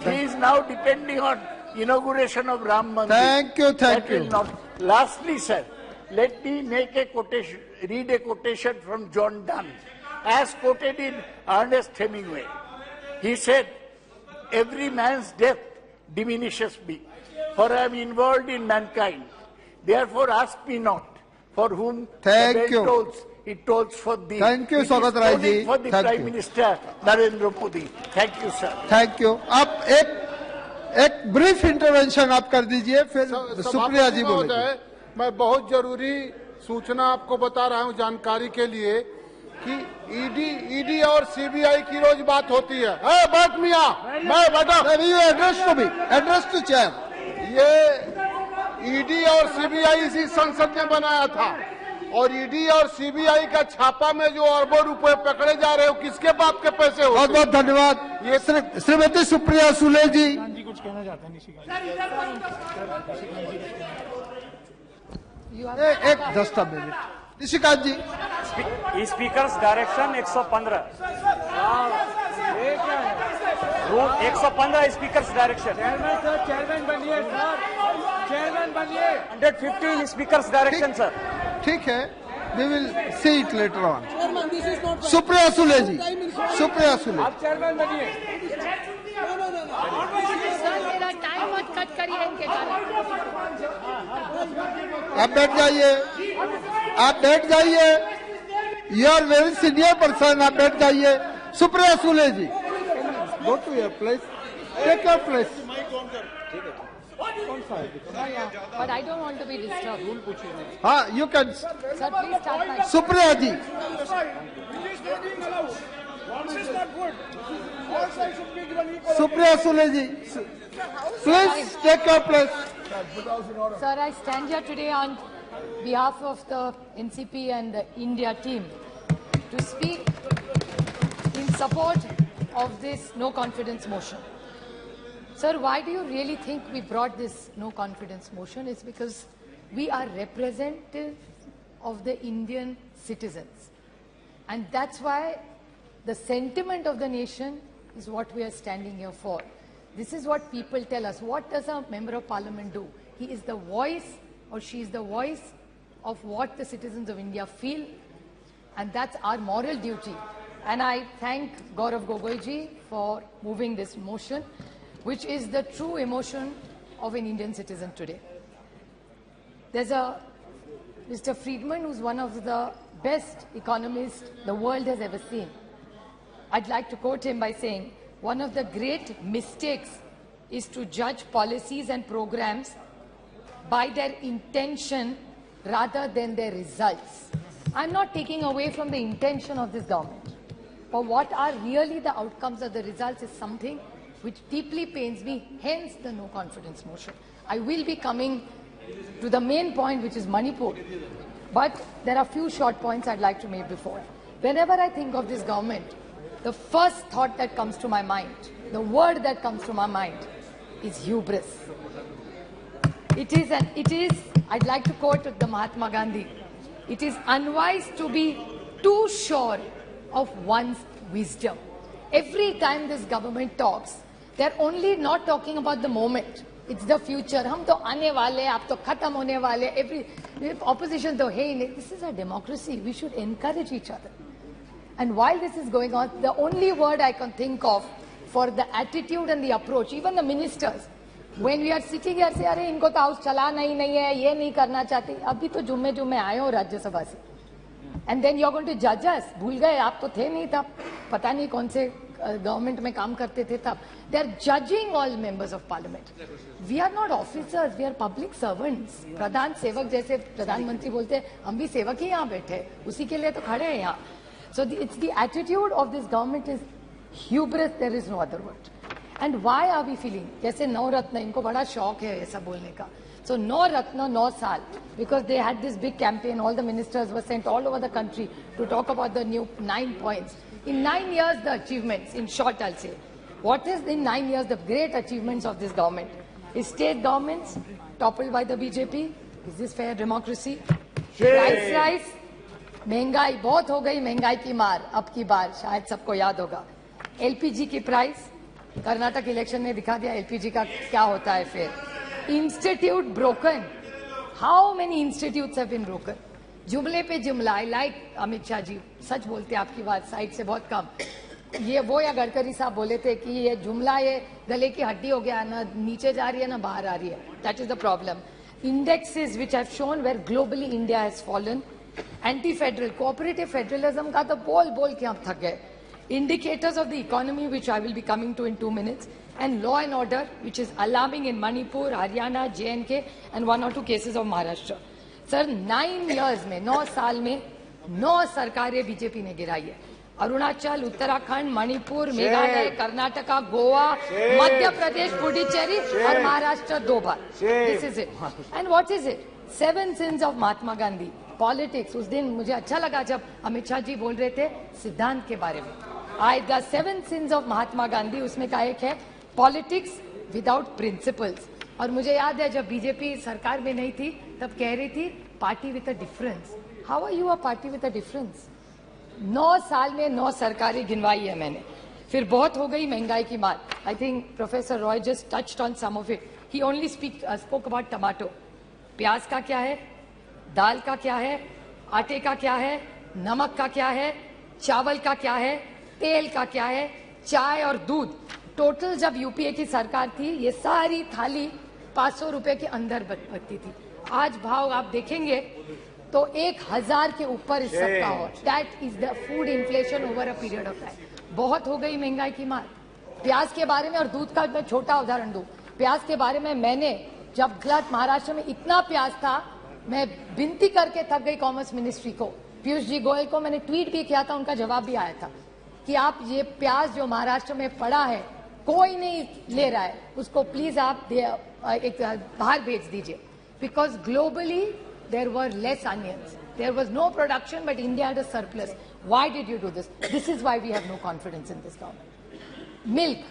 He is now depending on inauguration of Ram Mandir. Thank you. Thank you. Lastly, sir, let me make a quotation, read a quotation from John Donne, as quoted in Ernest Hemingway. He said, "Every man's death diminishes me, for I am involved in mankind. Therefore ask me not, for whom Thank you. tolls, it tolls for thee." Thank you, Swagat Rai ji. For the Thank Prime you. Minister Narendra Modi. Thank you, sir. Thank you. आप एक brief intervention आप कर दीजिए, फिर सुप्रिया जी बोलेंगे। मैं बहुत जरूरी सूचना आपको बता रहा हूं जानकारी के लिए कि ईडी और सीबीआई की रोज बात होती है। बात मियां, मैं बता एड्रेस टू चेयर। ये ईडी और सीबीआई इसी संसद ने बनाया था, और ईडी और सीबीआई का छापा में जो अरबों रुपए पकड़े जा रहे हो, किसके बाप के पैसे हो? बहुत बहुत धन्यवाद। ये श्रीमती सुप्रिया सुले जी कुछ कहना चाहते हैं। एक just a minute. Nishikant ji, speaker's direction 115 rule 115 speaker's direction. Chairman बनिए सर, चेयरमैन बनिए। 115 स्पीकर्स डायरेक्शन सर। ठीक है, we will see it later on. Supriya Sule ji, Supriya Sule, आप चेयरमैन बनिए। मेरा टाइम मत कट करिए इनके कारण। आप बैठ जाइए, आप बैठ जाइए। You are very senior person, आप बैठ जाइए। Supriya Sule ji, go to your place, take your place. But I don't want to be disturbed. हाँ, you can. Sir, please start my. Supriya ji, Supriya Sule ji, please take your place. Sir, I stand here today on behalf of the NCP and the India team to speak in support of this no confidence motion. Sir, why do you really think we brought this no confidence motion? It's because we are representative of the Indian citizens. And that's why the sentiment of the nation is what we are standing here for. This is what people tell us. What does a member of parliament do? He is the voice, or she is the voice of what the citizens of India feel, and that's our moral duty. And I thank Gaurav Gogoiji for moving this motion, which is the true emotion of an Indian citizen today. There's a Mr. Friedman, who's one of the best economists the world has ever seen. I'd like to quote him by saying, one of the great mistakes is to judge policies and programs by their intention rather than their results. I'm not taking away from the intention of this government. for what are really the outcomes of the results is something which deeply pains me, hence the no confidence motion. I will be coming to the main point, which is Manipur, but there are few short points I'd like to make before. Whenever I think of this government, the first thought that comes to my mind, the word that comes to my mind is hubris. It is, I'd like to quote the Mahatma Gandhi, it is unwise to be too sure of one's wisdom. Every time this government talks, they're only not talking about the moment. It's the future. हम तो आने वाले, आप तो खत्म होने वाले. Every opposition तो है ही नहीं. This is a democracy. We should encourage each other. And while this is going on, the only word I can think of for the attitude and the approach, even the ministers, when we are sitting here, say, अरे इनको तो house चलाना ही नहीं है, ये नहीं करना चाहते. अभी तो जुम्मे आए हो राज्यसभा से. And then you're going to judge us. भूल गए, आप तो थे नहीं तब. पता नहीं कौन से गवर्नमेंट में काम करते थे तब. They are judging all members of parliament. We are not officers, we are public servants. प्रधान सेवक जैसे प्रधानमंत्री बोलते हैं, हम भी सेवक ही यहाँ बैठे, उसी के लिए तो खड़े हैं यहाँ. So it's the attitude of this government is hubris, there is no other word. And why are we feeling? जैसे नौ रत्न, इनको बड़ा शौक है ऐसा बोलने का. So नौ रत्न, 9 साल, because they had this big campaign, all the ministers were sent all over the country to talk about the new 9 points. In 9 years, the achievements, in short I'll say, what is in 9 years the great achievements of this government? Is state governments toppled by the BJP? Is this fair democracy? Price rise? महंगाई बहुत हो गई, महंगाई की मार अब की बार शायद सबको याद होगा. LPG की प्राइस, कर्नाटक इलेक्शन ने दिखा दिया LPG का क्या होता है फिर. Institute broken. How many institutes have been broken? जुमले पे जुमला. I like अमितशाह जी, सच बोलते हैं, आपकी बात साइड से बहुत कम. ये वो या गडकरी साहब बोले थे कि ये जुमला ये गले की हड्डी हो गया, ना नीचे जा रही है ना बाहर आ रही है. That is the problem. Indexes which have shown where globally India has fallen. Anti-federal, cooperative federalism का तो बोल के हम थक गए. Indicators of the economy which I will be coming to in 2 minutes. And law and order which is alarming in Manipur, Haryana, J&K and 1 or 2 cases of Maharashtra. Sir, 9 years में, 9 साल में 9 सरकारें बीजेपी ने गिराई है. अरुणाचल, उत्तराखंड, मणिपुर, मेघालय, कर्नाटका, गोवा, मध्य प्रदेश, पुडुचेरी और महाराष्ट्र 2 बार. This is it. And what is it? 7 sins of Mahatma Gandhi. Politics. उस दिन मुझे अच्छा लगा जब अमितशाह जी बोल रहे थे सिद्धांत के बारे में. The 7 sins of Mahatma Gandhi, उसमें का एक है पॉलिटिक्स विदाउट प्रिंसिपल्स. और मुझे याद है जब बीजेपी सरकार में नहीं थी तब कह रही थी party with a difference. How are you a party with a difference? 9 साल में 9 सरकारें गिनवाई है मैंने. फिर बहुत हो गई महंगाई की मार. I think professor Roy just touched on some of it. He only spoke about tomato. प्याज का क्या है, दाल का क्या है, आटे का क्या है, नमक का क्या है, चावल का क्या है, तेल का क्या है, चाय और दूध. टोटल जब यूपीए की सरकार थी ये सारी थाली 500 रुपए के अंदर बनती थी. आज भाव आप देखेंगे तो 1000 के ऊपर इस सब का हो. That is the food inflation over a period of time. बहुत हो गई महंगाई की मार. प्याज के बारे में और दूध का मैं छोटा उदाहरण दूं. प्याज के बारे में मैंने जब गुजरात महाराष्ट्र में इतना प्याज था, मैं विनती करके थक गई कॉमर्स मिनिस्ट्री को, पीयूष जी गोयल को मैंने ट्वीट भी किया था, उनका जवाब भी आया था कि आप ये प्याज जो महाराष्ट्र में पड़ा है कोई नहीं ले रहा है, उसको प्लीज आप एक बाहर भेज दीजिए. Because globally there were less onions, there was no production but India had a surplus. Why did you do this? This is why we have no confidence in this government. Milk,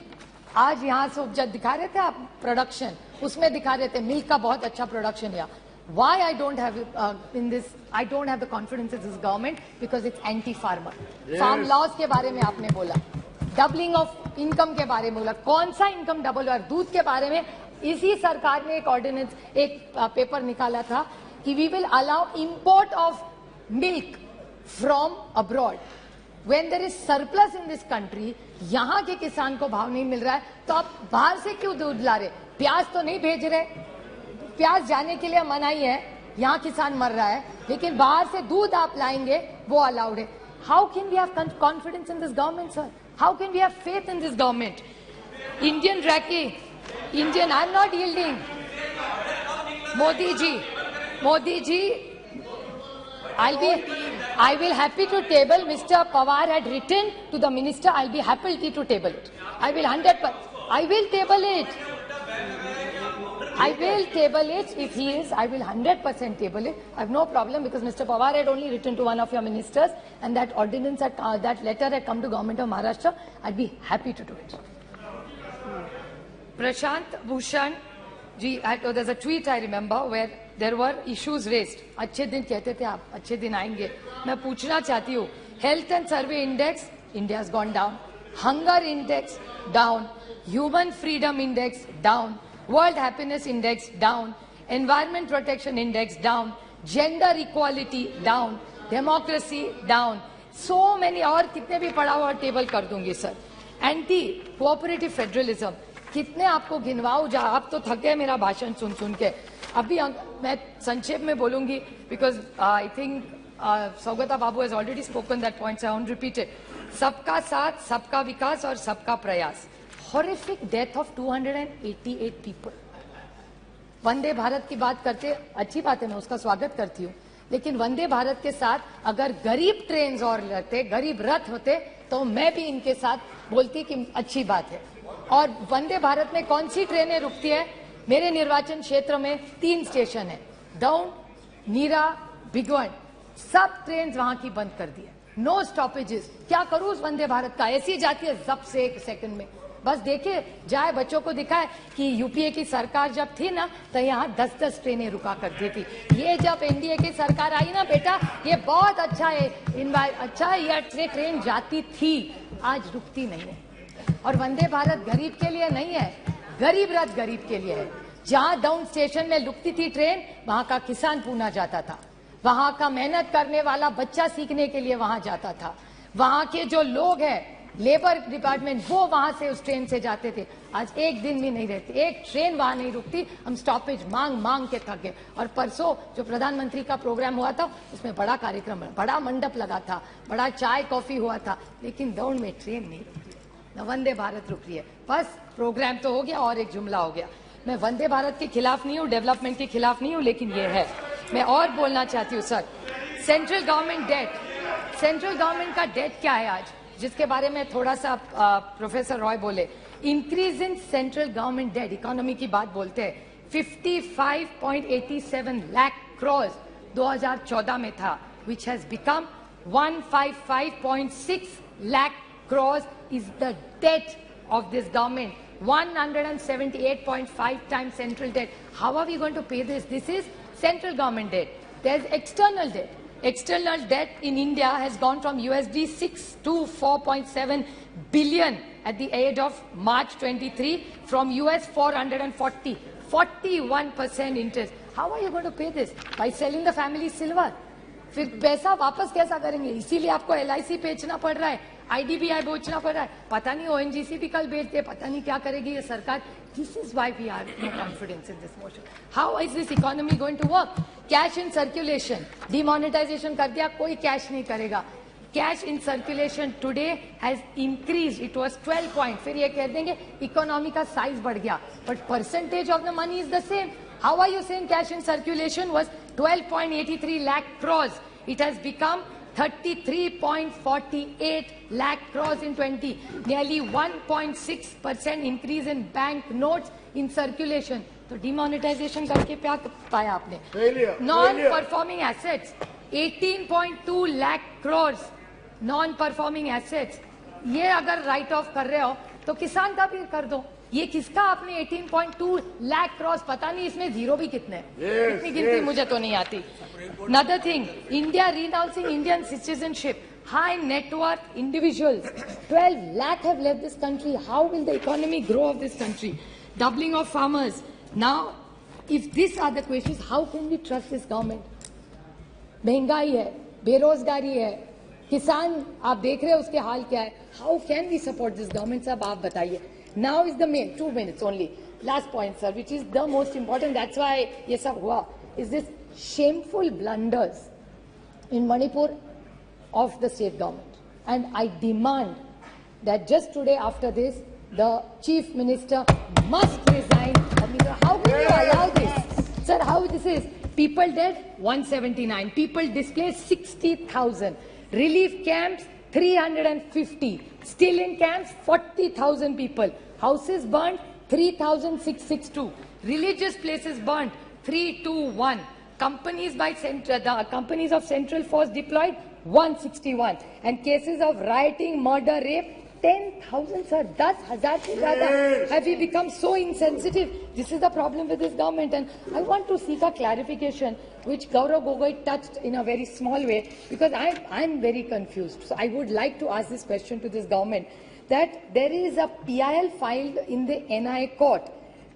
आज यहाँ से जब दिखा रहे थे आप production, उसमें दिखा रहे थे मिल्क का बहुत अच्छा प्रोडक्शन है. Why I don't have I don't have the confidence in this government because it's anti-farmer. Yes. Farm laws के बारे में आपने बोला, डबलिंग ऑफ इनकम के बारे में बोला. कौन सा इनकम डबल हुआ? दूध के बारे में इसी सरकार ने एक ऑर्डिनेंस, एक पेपर निकाला था कि we will allow import of milk from abroad. When there is surplus in this country, यहाँ के किसान को भाव नहीं मिल रहा है तो आप बाहर से क्यों दूध ला रहे? प्याज तो नहीं भेज रहे, प्याज जाने के लिए मनाही है, यहाँ किसान मर रहा है, लेकिन बाहर से दूध आप लाएंगे वो अलाउड है. How can we have confidence in this government sir? How can we have faith in this government? Indian रैकी, Indian, I am not yielding. Modi ji, I will be I will happy to table. Mr. Pawar had written to the minister. I'll be happy to table it. I will 100%. I will table it. I will table it if he is. I will 100% table it. I have no problem because Mr. Pawar had only written to one of your ministers, and that ordinance, that letter had come to government of Maharashtra. I'd be happy to do it. Prashant Bhushan ji, there's a tweet I remember where there were issues raised. अच्छे दिन कहते थे आप, अच्छे दिन आएंगे. मैं पूछना चाहती हूँ, health and survey index, India has gone down. Hunger index, down. Human freedom index, down. World happiness index, down. Environment protection index, down. Gender equality, down. Democracy, down. So many और कितने भी पढ़ा हुआ टेबल कर दूंगी sir. Anti cooperative federalism. कितने आपको गिनवाऊं जा, आप तो थके मेरा भाषण सुन सुन के. अभी मैं संक्षेप में बोलूंगी because I think Saugata Babu has already spoken that point, so I won't repeat it. सबका साथ, सबका विकास और सबका प्रयास. Horrific death of 288 people. Vande Bharat की बात करते, अच्छी बात है, मैं उसका स्वागत करती हूँ, लेकिन वंदे भारत के साथ अगर गरीब ट्रेन और रहते, गरीब रथ होते, तो मैं भी इनके साथ बोलती कि अच्छी बात है. और वंदे भारत में कौन सी ट्रेनें रुकती है? मेरे निर्वाचन क्षेत्र में 3 स्टेशन है, डाउन, नीरा, भिगवण. सब ट्रेन वहां की बंद कर दी है. No stoppages. क्या करूं उस वंदे भारत का? ऐसी जाती है जब से 1 सेकंड में. बस देखे जाए, बच्चों को दिखाए कि यूपीए की सरकार जब थी ना, तो यहाँ 10-10 ट्रेनें रुका करती थी. ये जब एनडीए की सरकार आई ना बेटा, ये बहुत अच्छा है, अच्छा है, ये ट्रेन जाती थी, आज रुकती नहीं है. और वंदे भारत गरीब के लिए नहीं है, गरीब रथ गरीब के लिए है. जहां डाउन स्टेशन में रुकती थी ट्रेन, वहां का किसान पूना जाता था, वहां का मेहनत करने वाला बच्चा सीखने के लिए वहां जाता था, वहां के जो लोग हैं लेबर डिपार्टमेंट, वो वहां से उस ट्रेन से जाते थे. आज एक दिन भी नहीं रहते, एक ट्रेन वहां नहीं रुकती. हम स्टॉपेज मांग मांग के थक गए. और परसों जो प्रधानमंत्री का प्रोग्राम हुआ था, उसमें बड़ा कार्यक्रम, बड़ा मंडप लगा था, बड़ा चाय कॉफी हुआ था, लेकिन दौड़ में ट्रेन नहीं रुकती, न वंदे भारत रुक रही है. बस प्रोग्राम तो हो गया और एक जुमला हो गया. मैं वंदे भारत के खिलाफ नहीं हूँ, डेवलपमेंट के खिलाफ नहीं हूँ, लेकिन ये है. मैं और बोलना चाहती हूँ sir, central government debt, central government का डेट क्या है आज, जिसके बारे में थोड़ा सा प्रोफेसर रॉय बोले. Increase in central government debt, economy की बात बोलते हैं, 55.87 लाख करोड़ 2014 में था, which has become 155.6 lakh crore is the debt of this government. 178.5 times central debt. How are we going to pay this? This is central government debt. There's external debt. External debt in India has gone from USD 6 to 4.7 billion at the end of March 23, from US 440. 41% interest. How are you going to pay this? By selling the family silver. फिर पैसा वापस कैसा करेंगे? इसीलिए आपको LIC बेचना पड़ रहा है, IDBI बेचना पड़ रहा है, पता नहीं ONGC भी कल बेचते, पता नहीं क्या करेगी ये सरकार. This is why we are no confidence in this motion. How is this economy going to work? Cash in circulation, demonetization कर दिया, कोई cash नहीं करेगा. Cash in circulation today has increased. It was 12 point. फिर ये कह देंगे economy का size बढ़ गया, but percentage of the money is the same. How are you saying cash in circulation was 12.83 lakh crores? It has become 33.48 lakh crores in 20. Nearly 1.6% increase in bank notes in circulation. So demonetization करके क्या पाया आपने? Non-performing assets, 18.2 lakh crores. Non-performing assets. ये अगर write off कर रहे हो, तो किसान का भी कर दो. ये किसका आपने 18.2 लाख क्रॉस, पता नहीं इसमें जीरो भी कितने हैं, इतनी गिनती मुझे तो नहीं आती. Another thing, India renouncing Indian citizenship, high net worth individuals, 12 lakh have left this country. How will the economy grow of this country? Doubling of farmers. Now, if these are the questions, how can we trust this government? महंगाई है, बेरोजगारी है, किसान आप देख रहे हैं उसके हाल क्या है. How can we support this government? साहब आप बताइए. Now is the main 2 minutes only. Last point, sir, which is the most important. That's why ये सब हुआ. Is this shameful blunders in Manipur of the state government? And I demand that just today after this, the chief minister must resign. How can you allow this, sir? How this is People dead, 179. People displaced, 60,000. Relief camps, 350. Still in camps, 40,000 people. Houses burned, 3,662. Religious places burned, 321. Companies the companies of Central Force deployed, 161. And cases of rioting, murder, rape, 10,000, sir. 10,000 se zyada. Have we become so insensitive? This is the problem with this government. And I want to seek a clarification, which Gaurav Gogoi touched in a very small way, because I'm very confused. So I would like to ask this question to this government, that there is a PIL filed in the NI court.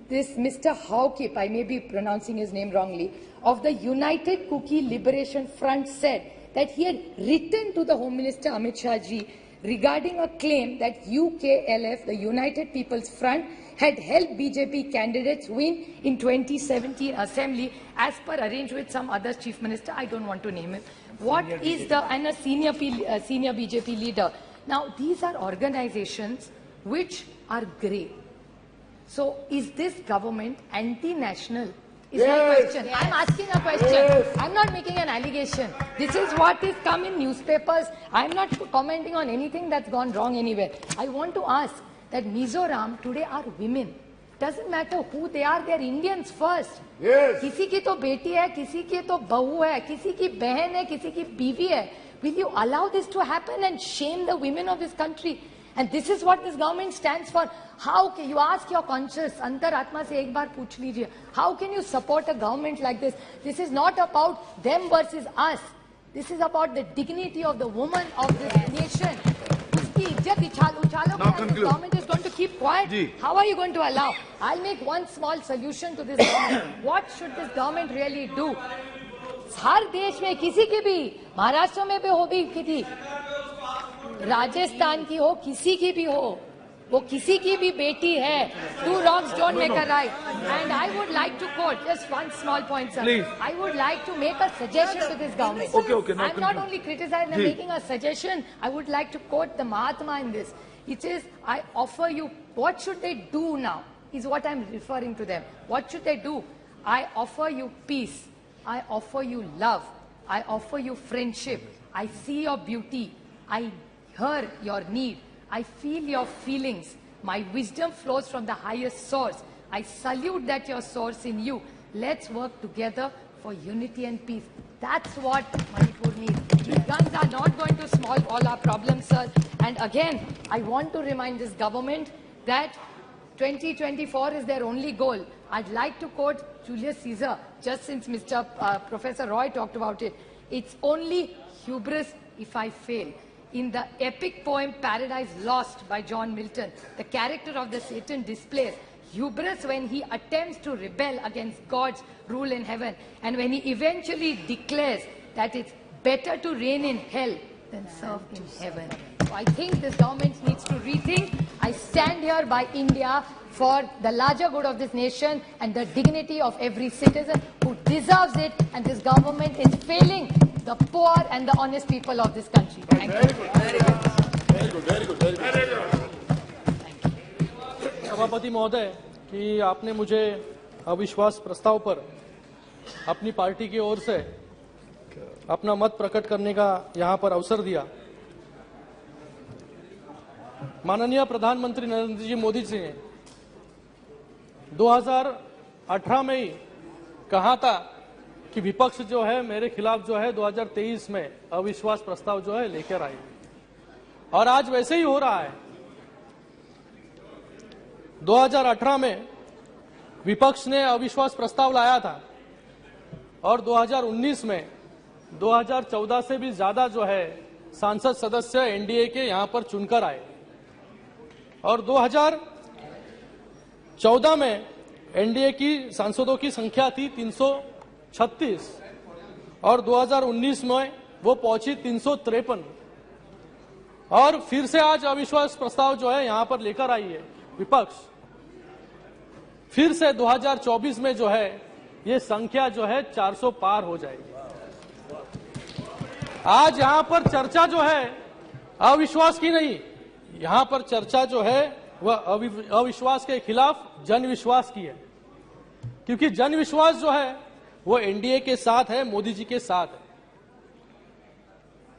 This Mr. Haukip, I may be pronouncing his name wrongly, of the United Kuki Liberation Front said that he had written to the Home Minister Amitshah ji regarding a claim that UKLF, the United People's Front, had helped BJP candidates win in 2017 Assembly as per arranged with some other Chief Minister. I don't want to name him. And a senior BJP leader. Now, these are organizations which are grey. So, is this government anti-national? Is my question. I'm asking a question. I'm not making an allegation. This is what is come in newspapers. I'm not commenting on anything that's gone wrong anywhere. I want to ask that Mizoram today are women. Doesn't matter who they are, they're Indians first. Yes. किसी की तो बेटी है, किसी की तो बहू है, किसी की बहन है, किसी की बीवी है. Will you allow this to happen and shame the women of this country? And this is what this government stands for. How can you ask your conscience, Antaratma se ek baar pooch lijiye, how can you support a government like this? This is not about them versus us. This is about the dignity of the woman of this nation. Uski izzat uchalo the government is going to keep quiet. How are you going to allow? I'll make one small solution to this government. What should this government really do? हर देश में किसी की भी, महाराष्ट्र में भी हो भी किसी, राजस्थान की हो, किसी की भी हो, वो किसी की भी बेटी है. Two wrongs don't make a right. And I would like to quote just one small point, sir. Please. I would like to make a suggestion to this government. Okay. I'm not only criticizing, I'm making a suggestion. I would like to quote the Mahatma in this. It says, I offer you, what should they do now? Is what I'm referring to them. What should they do? I offer you peace. I offer you love. I offer you friendship. I see your beauty. I hear your need. I feel your feelings. My wisdom flows from the highest source. I salute that your source in you. Let's work together for unity and peace. That's what Manipur needs. These guns are not going to solve all our problems, sir. And again, I want to remind this government that 2024 is their only goal. I'd like to quote Julius Caesar, just since Professor Roy talked about it. It's only hubris if I fail. In the epic poem Paradise Lost by John Milton, the character of the Satan displays hubris when he attempts to rebel against God's rule in heaven, and when he eventually declares that it's better to reign in hell than serve in heaven. So I think this government needs to rethink. I stand here by India for the larger good of this nation and the dignity of every citizen who deserves it, and this government is failing the poor and the honest people of this country. Thank you. Very good. सभापति महोदय कि आपने मुझे अविश्वास प्रस्ताव पर अपनी party की ओर से अपना मत प्रकट करने का यहां पर अवसर दिया. माननीय प्रधानमंत्री नरेंद्र जी मोदी जी ने 2018 में ही कहा था कि विपक्ष जो है मेरे खिलाफ जो है 2023 में अविश्वास प्रस्ताव जो है लेकर आए, और आज वैसे ही हो रहा है. 2018 में विपक्ष ने अविश्वास प्रस्ताव लाया था और 2019 में 2014 से भी ज्यादा जो है सांसद सदस्य एनडीए के यहां पर चुनकर आए, और 2014 में एनडीए की सांसदों की संख्या थी 336 और 2019 में वो पहुंची 353, और फिर से आज अविश्वास प्रस्ताव जो है यहां पर लेकर आई है विपक्ष. फिर से 2024 में जो है ये संख्या जो है 400 पार हो जाएगी. आज यहां पर चर्चा जो है अविश्वास की नहीं, यहां पर चर्चा जो है वह अविश्वास के खिलाफ जनविश्वास की है, क्योंकि जनविश्वास जो है वो एनडीए के साथ है, मोदी जी के साथ है।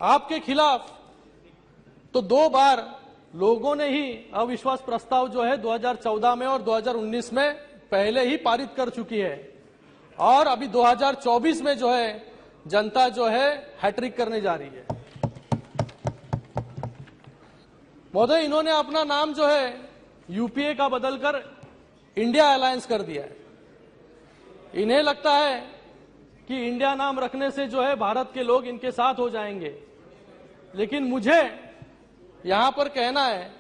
आपके खिलाफ तो 2 बार लोगों ने ही अविश्वास प्रस्ताव जो है 2014 में और 2019 में पहले ही पारित कर चुकी है, और अभी 2024 में जो है जनता जो है हैट्रिक करने जा रही है। महोदय, इन्होंने अपना नाम जो है यूपीए का बदलकर इंडिया अलायंस कर दिया है। इन्हें लगता है कि इंडिया नाम रखने से जो है भारत के लोग इनके साथ हो जाएंगे, लेकिन मुझे यहां पर कहना है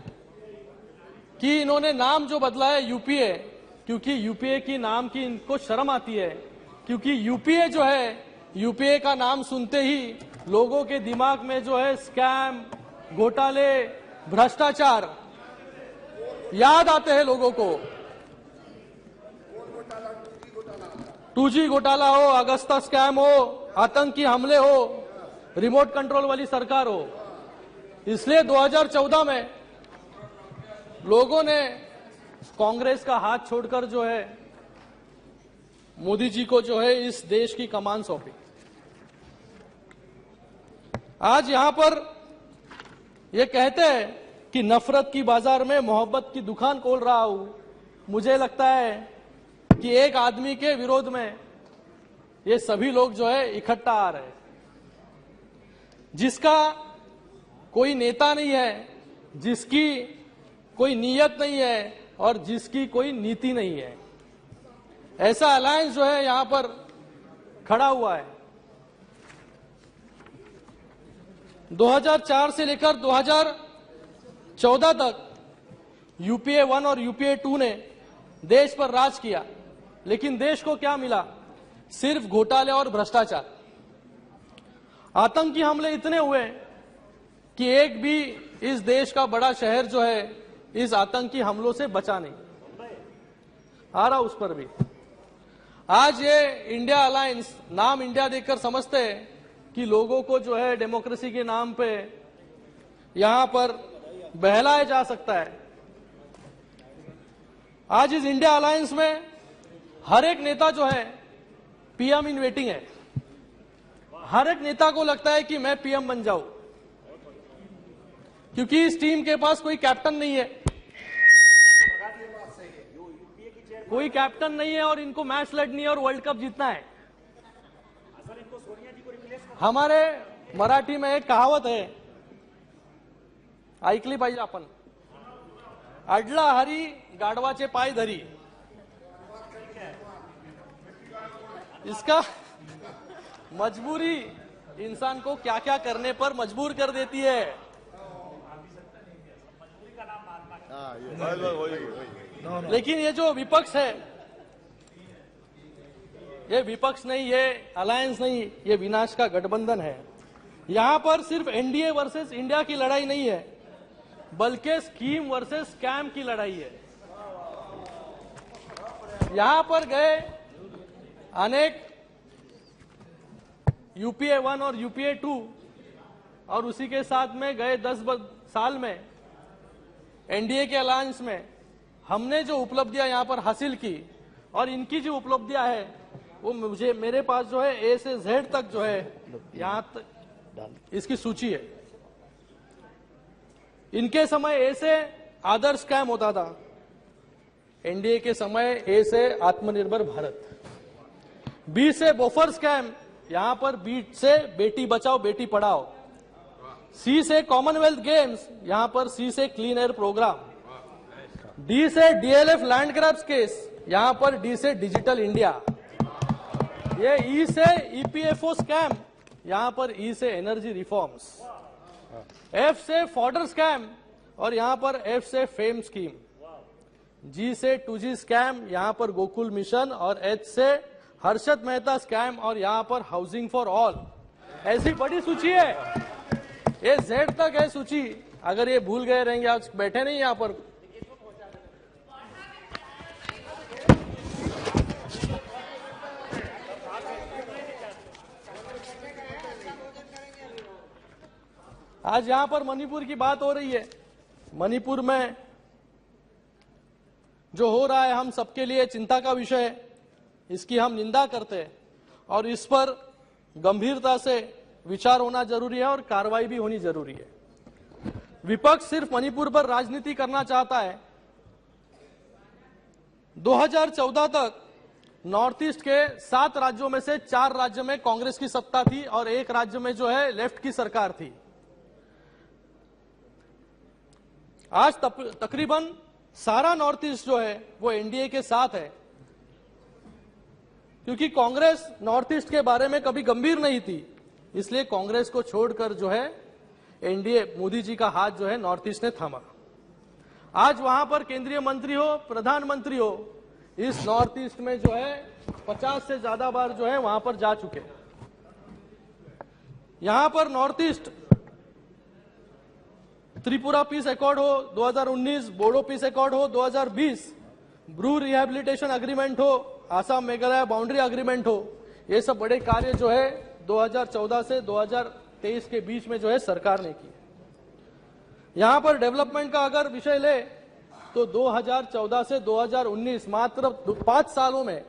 कि इन्होंने नाम जो बदला है यूपीए, क्योंकि यूपीए की नाम की इनको शर्म आती है, क्योंकि यूपीए जो है, यूपीए का नाम सुनते ही लोगों के दिमाग में जो है स्कैम, घोटाले, भ्रष्टाचार याद आते हैं लोगों को। 2G घोटाला हो, अगस्ता स्कैम हो, आतंकी हमले हो, रिमोट कंट्रोल वाली सरकार हो। इसलिए 2014 में लोगों ने कांग्रेस का हाथ छोड़कर जो है मोदी जी को जो है इस देश की कमान सौंपी। आज यहां पर ये कहते हैं कि नफरत की बाजार में मोहब्बत की दुकान खोल रहा हूं। मुझे लगता है कि एक आदमी के विरोध में ये सभी लोग जो है इकट्ठा आ रहे हैं, जिसका कोई नेता नहीं है, जिसकी कोई नीयत नहीं है और जिसकी कोई नीति नहीं है। ऐसा अलायंस जो है यहां पर खड़ा हुआ है। 2004 से लेकर 2014 तक यूपीए 1 और यूपीए 2 ने देश पर राज किया, लेकिन देश को क्या मिला? सिर्फ घोटाले और भ्रष्टाचार। आतंकी हमले इतने हुए कि एक भी इस देश का बड़ा शहर जो है इस आतंकी हमलों से बचा नहीं आ रहा। उस पर भी आज ये इंडिया अलायंस, नाम इंडिया देखकर समझते हैं कि लोगों को जो है डेमोक्रेसी के नाम पे यहां पर बहलाया जा सकता है। आज इस इंडिया अलायंस में हर एक नेता जो है पीएम इन वेटिंग है। हर एक नेता को लगता है कि मैं पीएम बन जाऊं, क्योंकि इस टीम के पास कोई कैप्टन नहीं है, कोई कैप्टन नहीं है और इनको मैच लड़नी है और वर्ल्ड कप जीतना है। हमारे मराठी में एक कहावत है, ऐकली पाहिजे आपण, अडला हरी गाढवाचे पाय धरी। इसका मजबूरी इंसान को क्या क्या करने पर मजबूर कर देती है। लेकिन ये जो विपक्ष है, ये विपक्ष नहीं, ये अलायंस नहीं, ये विनाश का गठबंधन है। यहां पर सिर्फ एनडीए वर्सेस इंडिया की लड़ाई नहीं है, बल्कि स्कीम वर्सेस स्कैम की लड़ाई है। यहां पर गए अनेक यूपीए 1 और यूपीए 2 और उसी के साथ में गए 10 साल में एनडीए के अलायंस में हमने जो उपलब्धियां यहां पर हासिल की, और इनकी जो उपलब्धियां है वो मुझे, मेरे पास जो है ए से जेड तक जो है यहां तक इसकी सूची है। इनके समय ए से आदर्श स्कैम होता था, एनडीए के समय ए से आत्मनिर्भर भारत, बी से बोफर स्कैम, यहां पर बी से बेटी बचाओ बेटी पढ़ाओ, सी से कॉमनवेल्थ गेम्स, यहां पर सी से क्लीन एयर प्रोग्राम, डी से डीएलएफ लैंड ग्रैब्स केस, यहां पर डी से डिजिटल इंडिया, ये ई से ईपीएफओ स्कैम, यहां पर ई से एनर्जी रिफॉर्म्स, एफ से फॉर्डर स्कैम और यहां पर एफ से फेम स्कीम, जी से 2G स्कैम, यहां पर गोकुल मिशन, और एच से हर्षद मेहता स्कैम और यहां पर हाउसिंग फॉर ऑल। ऐसी बड़ी सूची है, ये जेड तक है सूची। अगर ये भूल गए रहेंगे, आज बैठे नहीं यहां पर। आज यहां पर मणिपुर की बात हो रही है। मणिपुर में जो हो रहा है हम सबके लिए चिंता का विषय है, इसकी हम निंदा करते हैं। और इस पर गंभीरता से विचार होना जरूरी है और कार्रवाई भी होनी जरूरी है। विपक्ष सिर्फ मणिपुर पर राजनीति करना चाहता है। 2014 तक नॉर्थ ईस्ट के 7 राज्यों में से 4 राज्यों में कांग्रेस की सत्ता थी और 1 राज्य में जो है लेफ्ट की सरकार थी। आज तकरीबन सारा नॉर्थ ईस्ट जो है वो एनडीए के साथ है, क्योंकि कांग्रेस नॉर्थ ईस्ट के बारे में कभी गंभीर नहीं थी, इसलिए कांग्रेस को छोड़कर जो है एनडीए मोदी जी का हाथ जो है नॉर्थ ईस्ट ने थामा। आज वहां पर केंद्रीय मंत्री हो, प्रधानमंत्री हो, इस नॉर्थ ईस्ट में जो है 50 से ज्यादा बार जो है वहां पर जा चुके। यहां पर north east Tripura peace accord हो 2019, बोडो पीस अकॉर्ड हो 2020, ब्रू रिहेबिलिटेशन अग्रीमेंट हो, आसाम मेघालय बाउंड्री अग्रीमेंट हो, ये सब बड़े कार्य जो है 2014 से 2023 के बीच में जो है सरकार ने की। यहां पर डेवलपमेंट का अगर विषय ले तो 2014 से 2019 मात्र 5 सालों में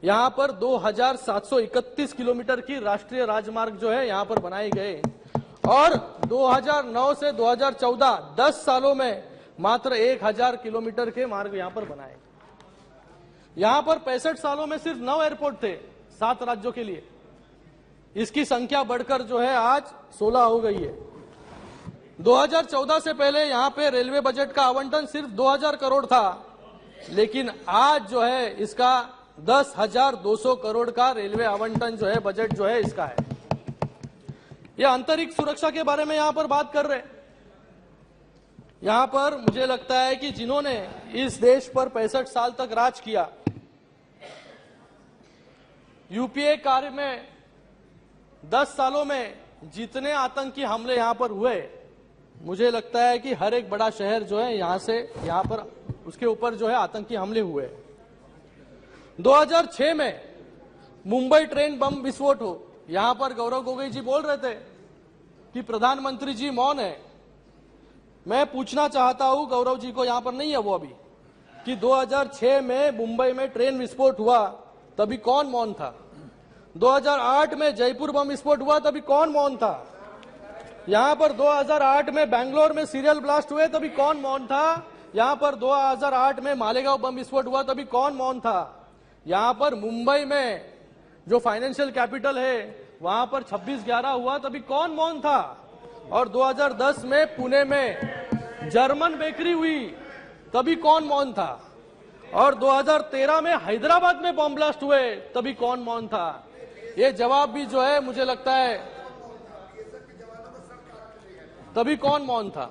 यहां पर 2731 किलोमीटर की राष्ट्रीय राजमार्ग जो है यहां पर बनाए गए और 2009 से 2014 10 सालों में मात्र 1000 किलोमीटर के मार्ग यहां पर बनाए। यहां पर 65 सालों में सिर्फ 9 एयरपोर्ट थे 7 राज्यों के लिए, इसकी संख्या बढ़कर जो है आज 16 हो गई है। 2014 से पहले यहां पे रेलवे बजट का आवंटन सिर्फ 2000 करोड़ था, लेकिन आज जो है इसका 10,200 करोड़ का रेलवे आवंटन जो है बजट जो है इसका है। ये अंतरिक्ष सुरक्षा के बारे में यहां पर बात कर रहे हैं। यहां पर मुझे लगता है कि जिन्होंने इस देश पर 65 साल तक राज किया, यूपीए कार्य में 10 सालों में जितने आतंकी हमले यहां पर हुए, मुझे लगता है कि हर एक बड़ा शहर जो है यहां पर उसके ऊपर जो है आतंकी हमले हुए। 2006 में मुंबई ट्रेन बम विस्फोट हो, यहां पर गौरव गोगोई जी बोल रहे थे कि प्रधानमंत्री जी मौन है। मैं पूछना चाहता हूं, गौरव जी को यहां पर नहीं है वो अभी, कि 2006 में मुंबई में ट्रेन विस्फोट हुआ तभी कौन मौन था? 2008 में जयपुर बम विस्फोट हुआ तभी कौन मौन था? यहां पर 2008 में बेंगलोर में सीरियल ब्लास्ट हुए तभी कौन मौन था? यहां पर 2008 में मालेगांव बम विस्फोट हुआ तभी कौन मौन था? यहां पर मुंबई में जो फाइनेंशियल कैपिटल है वहां पर 26/11 हुआ तभी कौन मौन था? और 2010 में पुणे में जर्मन बेकरी हुई तभी कौन मौन था? और 2013 में हैदराबाद में बम ब्लास्ट हुए तभी कौन मौन था? ये जवाब भी जो है मुझे लगता है तभी कौन मौन था?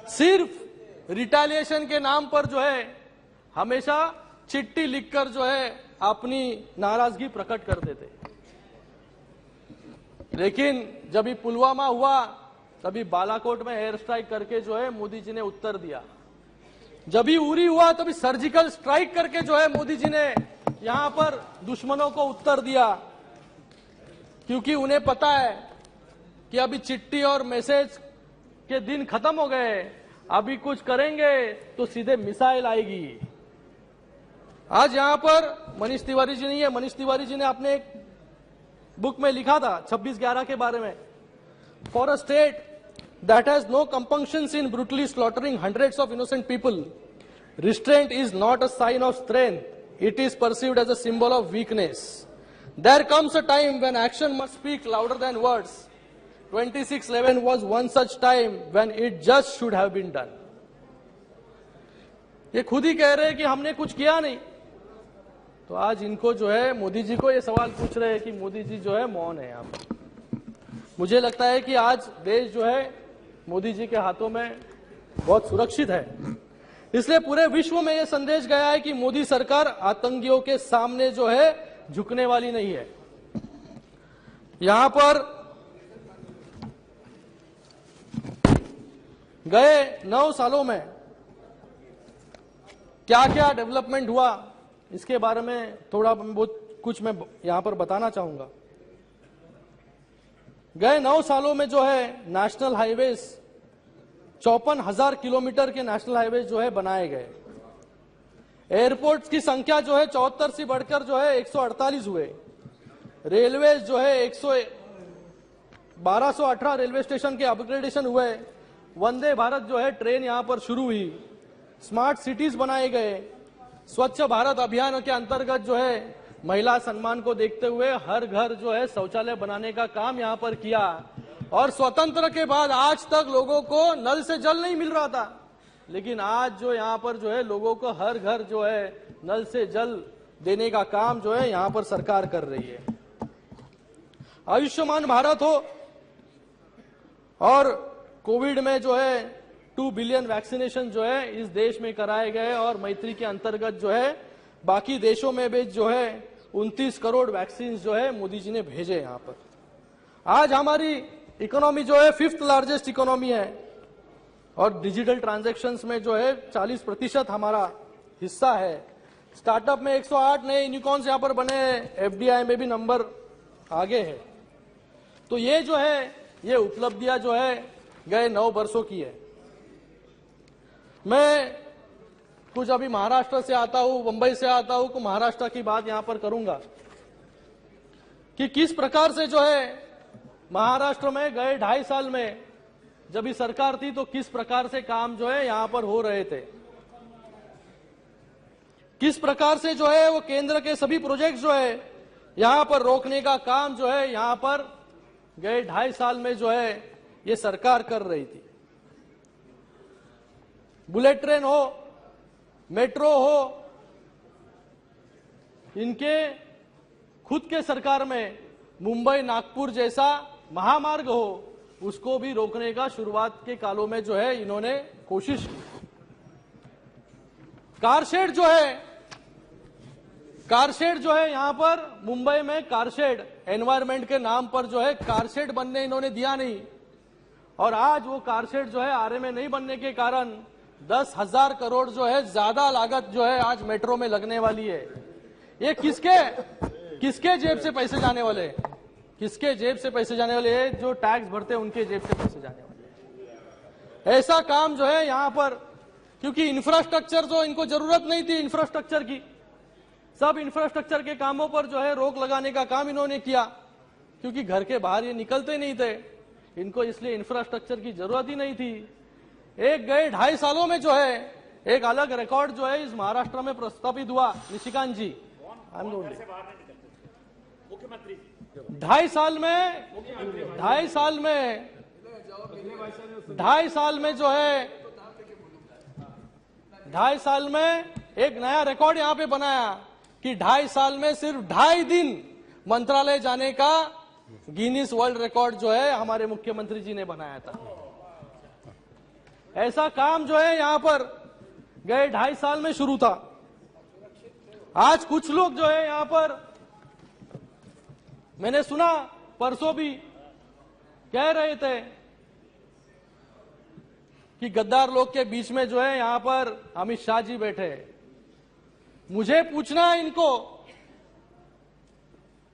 सिर्फ रिटेलिएशन के नाम पर जो है हमेशा चिट्ठी लिखकर जो है अपनी नाराजगी प्रकट कर देते, लेकिन जब भी पुलवामा हुआ तभी बालाकोट में एयर स्ट्राइक करके जो है मोदी जी ने उत्तर दिया। जब भी उरी हुआ तभी सर्जिकल स्ट्राइक करके जो है मोदी जी ने यहां पर दुश्मनों को उत्तर दिया, क्योंकि उन्हें पता है कि अभी चिट्ठी और मैसेज के दिन खत्म हो गए, अभी कुछ करेंगे तो सीधे मिसाइल आएगी। आज यहां पर मनीष तिवारी जी नहीं है, मनीष तिवारी जी ने अपने एक बुक में लिखा था 26/11 के बारे में, for a state that has no compunctions in brutally slaughtering hundreds of innocent people, restraint is not a sign of strength, it is perceived as a symbol of weakness. There comes a time when action must speak louder than words. 26/11 was one such time when it just should have been done. ये खुद ही कह रहे हैं कि हमने कुछ किया नहीं, तो आज इनको जो है मोदी जी को ये सवाल पूछ रहे हैं कि मोदी जी जो है मौन है। यहाँ पर मुझे लगता है कि आज देश जो है मोदी जी के हाथों में बहुत सुरक्षित है, इसलिए पूरे विश्व में यह संदेश गया है कि मोदी सरकार आतंकियों के सामने जो है झुकने वाली नहीं है। यहां पर गए 9 सालों में क्या क्या डेवलपमेंट हुआ, इसके बारे में थोड़ा बहुत कुछ मैं यहां पर बताना चाहूंगा। गए 9 सालों में जो है नेशनल हाईवेज 54,000 किलोमीटर के नेशनल हाईवेज जो है बनाए गए। एयरपोर्ट्स की संख्या जो है 74 से बढ़कर जो है 148 हुए। रेलवे जो है 1218 रेलवे स्टेशन के अपग्रेडेशन हुए। वंदे भारत जो है ट्रेन यहां पर शुरू हुई। स्मार्ट सिटीज बनाए गए। स्वच्छ भारत अभियान के अंतर्गत जो है महिला सम्मान को देखते हुए हर घर जो है शौचालय बनाने का काम यहां पर किया। और स्वतंत्र के बाद आज तक लोगों को नल से जल नहीं मिल रहा था, लेकिन आज जो यहां पर जो है लोगों को हर घर जो है नल से जल देने का काम जो है यहां पर सरकार कर रही है। आयुष्मान भारत हो और कोविड में जो है 2 बिलियन वैक्सीनेशन जो है इस देश में कराए गए और मैत्री के अंतर्गत जो है बाकी देशों में भी जो है 29 करोड़ वैक्सीन जो है मोदी जी ने भेजे यहां पर। आज हमारी इकोनॉमी जो है 5th लार्जेस्ट इकोनॉमी है और डिजिटल ट्रांजैक्शंस में जो है 40% हमारा हिस्सा है। स्टार्टअप में 108 नए यूनिकॉर्न्स यहां पर बने हैं। एफडीआई में भी नंबर आगे है। तो ये जो है ये उपलब्धियां जो है गए 9 वर्षों की है। मैं कुछ अभी महाराष्ट्र से आता हूं, मुंबई से आता हूं, तो महाराष्ट्र की बात यहां पर करूंगा कि किस प्रकार से जो है महाराष्ट्र में गए 2.5 साल में जब भी सरकार थी तो किस प्रकार से काम जो है यहां पर हो रहे थे, किस प्रकार से जो है वो केंद्र के सभी प्रोजेक्ट जो है यहां पर रोकने का काम जो है यहां पर गए 2.5 साल में जो है ये सरकार कर रही थी। बुलेट ट्रेन हो, मेट्रो हो, इनके खुद के सरकार में मुंबई नागपुर जैसा महामार्ग हो उसको भी रोकने का शुरुआत के कालों में जो है इन्होंने कोशिश की। कारशेड जो है यहां पर मुंबई में कारशेड एनवायरमेंट के नाम पर जो है कारशेड बनने इन्होंने दिया नहीं और आज वो कारशेड जो है आरे में नहीं बनने के कारण 10,000 करोड़ जो है ज्यादा लागत जो है आज मेट्रो में लगने वाली है। ये किसके जेब से पैसे जाने वाले हैं? किसके जेब से पैसे जाने वाले हैं? जो टैक्स भरते हैं उनके जेब से पैसे जाने वाले हैं। ऐसा काम जो है यहां पर, क्योंकि इंफ्रास्ट्रक्चर जो इनको जरूरत नहीं थी इंफ्रास्ट्रक्चर की, सब इंफ्रास्ट्रक्चर के कामों पर जो है रोक लगाने का काम इन्होंने किया क्योंकि घर के बाहर ये निकलते नहीं थे, इनको इसलिए इंफ्रास्ट्रक्चर की जरूरत ही नहीं थी। एक गए 2.5 सालों में जो है एक अलग रिकॉर्ड जो है इस महाराष्ट्र में प्रस्तापित हुआ। निशिकांत जी, मुख्यमंत्री 2.5 साल में एक नया रिकॉर्ड यहां पे बनाया कि 2.5 साल में सिर्फ 2.5 दिन मंत्रालय जाने का गिनीज वर्ल्ड रिकॉर्ड जो है हमारे मुख्यमंत्री जी ने बनाया था। ऐसा काम जो है यहां पर गए 2.5 साल में शुरू था। आज कुछ लोग जो है यहां पर, मैंने सुना परसों भी कह रहे थे कि गद्दार लोग के बीच में जो है यहां पर अमित शाह जी बैठे। मुझे पूछना है इनको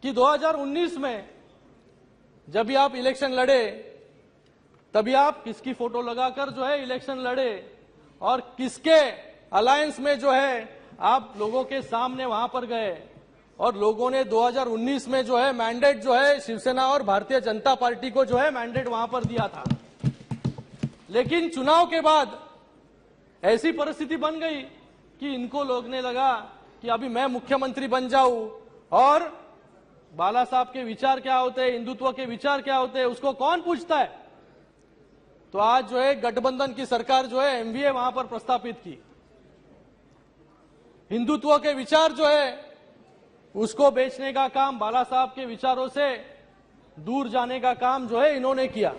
कि 2019 में जब भी आप इलेक्शन लड़े तभी आप किसकी फोटो लगाकर जो है इलेक्शन लड़े और किसके अलायंस में जो है आप लोगों के सामने वहां पर गए और लोगों ने 2019 में जो है मैंडेट जो है शिवसेना और भारतीय जनता पार्टी को जो है मैंडेट वहां पर दिया था। लेकिन चुनाव के बाद ऐसी परिस्थिति बन गई कि इनको लगने लगा कि अभी मैं मुख्यमंत्री बन जाऊं और बाला साहब के विचार क्या होते हैं, हिंदुत्व के विचार क्या होते हैं, उसको कौन पूछता है। तो आज जो है गठबंधन की सरकार जो है एमवीए वहां पर प्रस्तापित की। हिंदुत्व के विचार जो है उसको बेचने का काम, बाला साहब के विचारों से दूर जाने का काम जो है इन्होंने किया।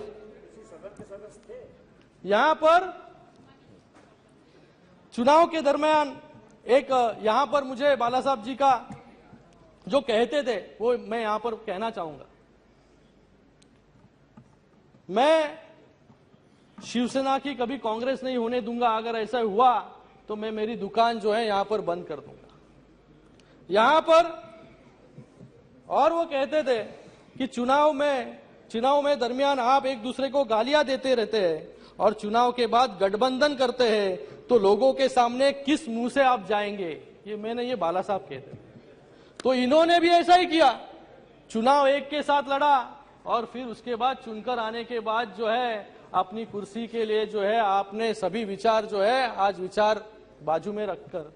यहां पर चुनाव के दरमियान एक यहां पर मुझे बाला साहब जी का जो कहते थे वो मैं यहां पर कहना चाहूंगा। मैं शिवसेना की कभी कांग्रेस नहीं होने दूंगा, अगर ऐसा हुआ तो मैं मेरी दुकान जो है यहां पर बंद कर दूंगा यहां पर। और वो कहते थे कि चुनाव में दरमियान आप एक दूसरे को गालियां देते रहते हैं और चुनाव के बाद गठबंधन करते हैं तो लोगों के सामने किस मुंह से आप जाएंगे? ये बाला साहब कहते। तो इन्होंने भी ऐसा ही किया, चुनाव एक के साथ लड़ा और फिर उसके बाद चुनकर आने के बाद जो है अपनी कुर्सी के लिए जो है आपने सभी विचार जो है आज विचार बाजू में रखकर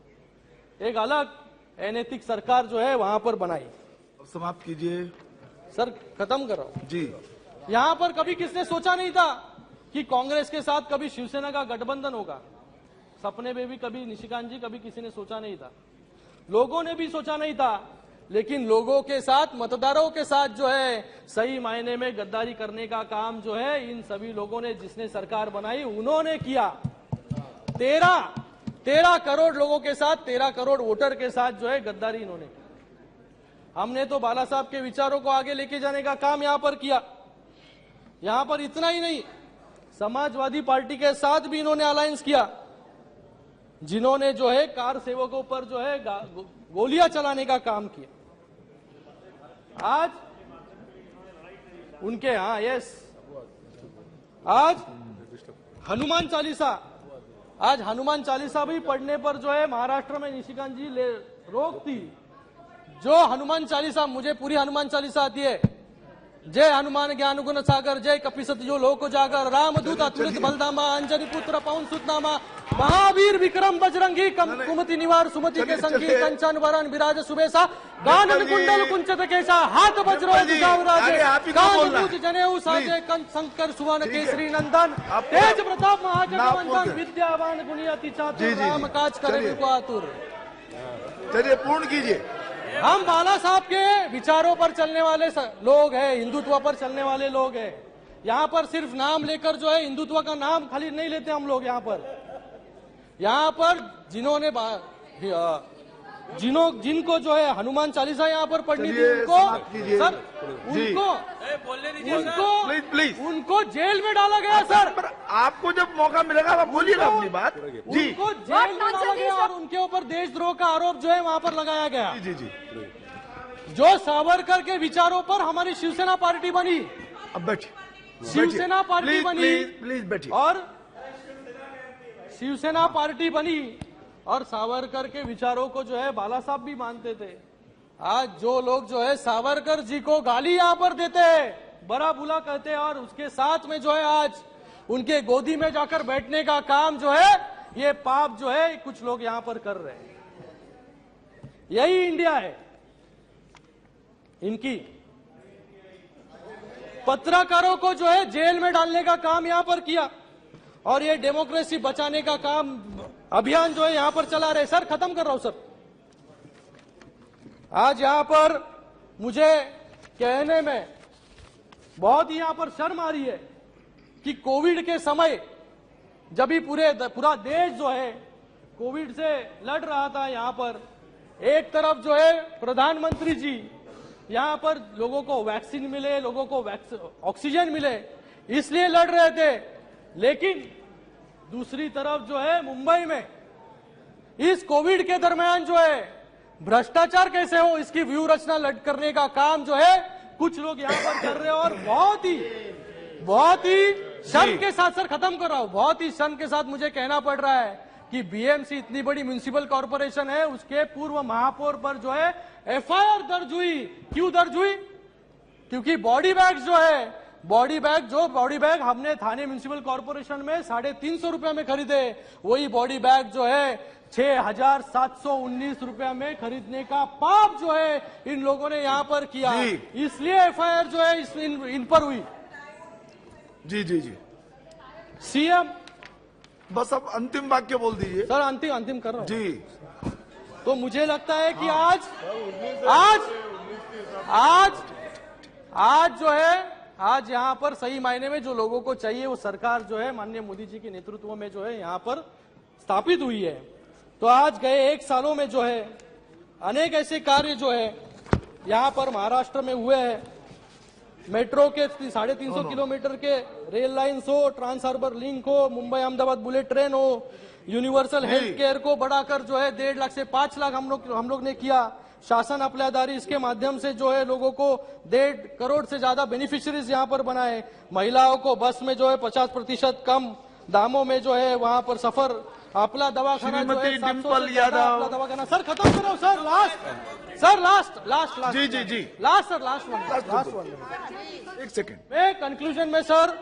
एक अलग अनैतिक सरकार जो है वहां पर बनाई। समाप्त कीजिए सर, खत्म कर रहा हूं जी। यहां पर कभी किसने सोचा नहीं था कि कांग्रेस के साथ कभी शिवसेना का गठबंधन होगा। सपने में भी कभी निशिकांत जी कभी किसी ने सोचा नहीं था, लोगों ने भी सोचा नहीं था, लेकिन लोगों के साथ मतदारों के साथ जो है सही मायने में गद्दारी करने का काम जो है इन सभी लोगों ने, जिसने सरकार बनाई उन्होंने किया। 13 करोड़ लोगों के साथ, 13 करोड़ वोटर के साथ जो है गद्दारी इन्होंने की। हमने तो बाला साहब के विचारों को आगे लेके जाने का काम यहां पर किया। यहां पर इतना ही नहीं, समाजवादी पार्टी के साथ भी इन्होंने अलायंस किया, जिन्होंने जो है कार सेवकों पर जो है गोलियां चलाने का काम किया। आज उनके आज हनुमान चालीसा भी पढ़ने पर जो है महाराष्ट्र में निशिकांत जी रोक थी। जो हनुमान चालीसा, मुझे पूरी हनुमान चालीसा आती है। जय हनुमान ज्ञान गुण सागर, जय कपिसत जो लोक जागर, रामदूत अतुलित बलधामा, अंजनी पुत्र पवन सुतनामा, महावीर विक्रम बजरंगी, कुमति निवार सुमति के संगी, कंचन वरण विराज सुबेसा, कानन कुंडल कुंचित केशा, हाथ वज्रो ध्वजाराजे, कान जनेऊ साजे, शंकर सुवन केसरी नंदन, तेज प्रताप महाजगवंदन, विद्यावान गुणी अति चातुर, राम काज करे को आतुर। चलिए पूर्ण कीजिए। हम बाला साहब के विचारों पर चलने वाले लोग हैं, हिंदुत्व पर चलने वाले लोग हैं। यहाँ पर सिर्फ नाम लेकर जो है हिंदुत्व का नाम खाली नहीं लेते हम लोग। यहाँ पर जिनको जो है हनुमान चालीसा यहाँ पर पढ़नी थी उनको जेल में डाला गया। सर, आपको जब मौका मिलेगा आप बोलिएगा अपनी बात जी। उनको जेल में डाला गया और उनके ऊपर देशद्रोह का आरोप जो है वहाँ पर लगाया गया। जी जी। जो सावरकर के विचारों पर हमारी शिवसेना पार्टी बनी, अब बैठिए, शिवसेना पार्टी बनी, प्लीज बैठिए। और शिवसेना पार्टी बनी और सावरकर के विचारों को जो है बाला साहब भी मानते थे। आज जो लोग जो है सावरकर जी को गाली यहाँ पर देते हैं, बड़ा बुला कहते हैं, और उसके साथ में जो है आज उनके गोदी में जाकर बैठने का काम जो है, ये पाप जो है कुछ लोग यहाँ पर कर रहे हैं। यही इंडिया है इनकी। पत्रकारों को जो है जेल में डालने का काम यहाँ पर किया और ये डेमोक्रेसी बचाने का काम अभियान जो है यहां पर चला रहे। सर, खत्म कर रहा हूं। सर, आज यहां पर मुझे कहने में बहुत ही यहां पर शर्म आ रही है कि कोविड के समय जब भी पूरा देश जो है कोविड से लड़ रहा था, यहां पर एक तरफ जो है प्रधानमंत्री जी यहां पर लोगों को वैक्सीन मिले, लोगों को ऑक्सीजन मिले, इसलिए लड़ रहे थे, लेकिन दूसरी तरफ जो है मुंबई में इस कोविड के दरमियान जो है भ्रष्टाचार कैसे हो इसकी व्यू रचना करने का काम जो है कुछ लोग यहां पर कर रहे हैं। और बहुत ही शर्म के साथ, सर खत्म कर रहा हूं, बहुत ही शर्म के साथ मुझे कहना पड़ रहा है कि बीएमसी इतनी बड़ी म्युनिसिपल कॉर्पोरेशन है, उसके पूर्व महापौर पर जो है एफआईआर दर्ज हुई। क्यों दर्ज हुई? क्योंकि बॉडी बैग जो है, बॉडी बैग हमने थाने म्युनिसिपल कॉर्पोरेशन में 350 रुपए में खरीदे, वही बॉडी बैग जो है 6,719 रुपया में खरीदने का पाप जो है इन लोगों ने यहां पर किया, इसलिए एफआईआर जो है इन पर हुई। जी जी जी। सीएम, बस अब अंतिम वाक्य बोल दीजिए। सर, अंतिम कर रहा हूं जी। तो मुझे लगता है कि आज जो है, आज यहाँ पर सही मायने में जो लोगों को चाहिए वो सरकार जो है माननीय मोदी जी के नेतृत्व में जो है यहाँ पर स्थापित हुई है। तो आज गए 1 सालों में जो है अनेक ऐसे कार्य जो है यहाँ पर महाराष्ट्र में हुए हैं। मेट्रो के 350 किलोमीटर के रेल लाइन्स हो, ट्रांस हार्बर लिंक हो, मुंबई अहमदाबाद बुलेट ट्रेन हो, यूनिवर्सल हेल्थ केयर को बढ़ाकर जो है 1.5 लाख से 5 लाख हम लोग ने किया। शासन अपलादारी, इसके माध्यम से जो है लोगों को 1.5 करोड़ से ज्यादा बेनिफिशियरीज यहाँ पर बनाए। महिलाओं को बस में जो है 50% कम दामों में जो है वहां पर सफर, आपला दवाखाना जो है 700 से ज्यादा आपला दवाखाना। सर खत्म करो सर, लास्ट जी लास्ट वन। एक सेकंड। मैं कंक्लूजन में सर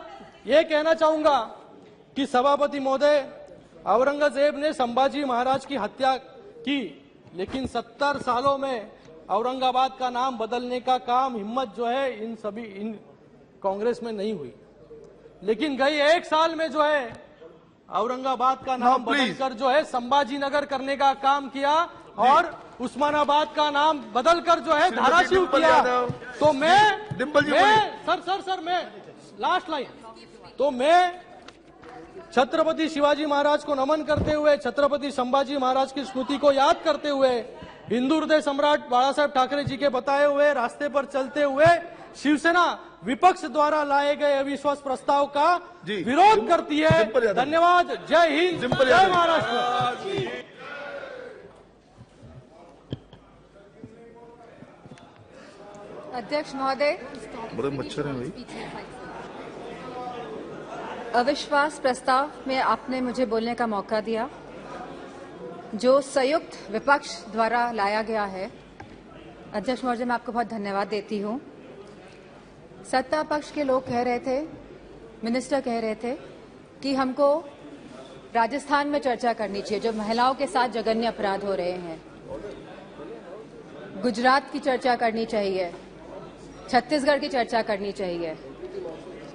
ये कहना चाहूंगा कि सभापति महोदय, औरंगजेब ने संभाजी महाराज की हत्या की, लेकिन 70 सालों में औरंगाबाद का नाम बदलने का काम, हिम्मत जो है इन कांग्रेस में नहीं हुई। लेकिन गई 1 साल में जो है औरंगाबाद का नाम बदलकर जो है संभाजी नगर करने का काम किया और उस्मानाबाद का नाम बदलकर जो है धाराशिव किया। तो मैं लास्ट लाइन, तो मैं छत्रपति शिवाजी महाराज को नमन करते हुए, छत्रपति संभाजी महाराज की स्मृति को याद करते हुए, हिंदू हृदय सम्राट बाला साहेब ठाकरे जी के बताए हुए रास्ते पर चलते हुए शिवसेना विपक्ष द्वारा लाए गए अविश्वास प्रस्ताव का विरोध करती है। धन्यवाद। जय हिंद, जय महाराष्ट्र। अध्यक्ष महोदय, बड़े मच्छर हैं भाई। अविश्वास प्रस्ताव में आपने मुझे बोलने का मौका दिया, जो संयुक्त विपक्ष द्वारा लाया गया है। अध्यक्ष महोदय, मैं आपको बहुत धन्यवाद देती हूँ। सत्ता पक्ष के लोग कह रहे थे, मिनिस्टर कह रहे थे कि हमको राजस्थान में चर्चा करनी चाहिए, जो महिलाओं के साथ जघन्य अपराध हो रहे हैं। गुजरात की चर्चा करनी चाहिए, छत्तीसगढ़ की चर्चा करनी चाहिए,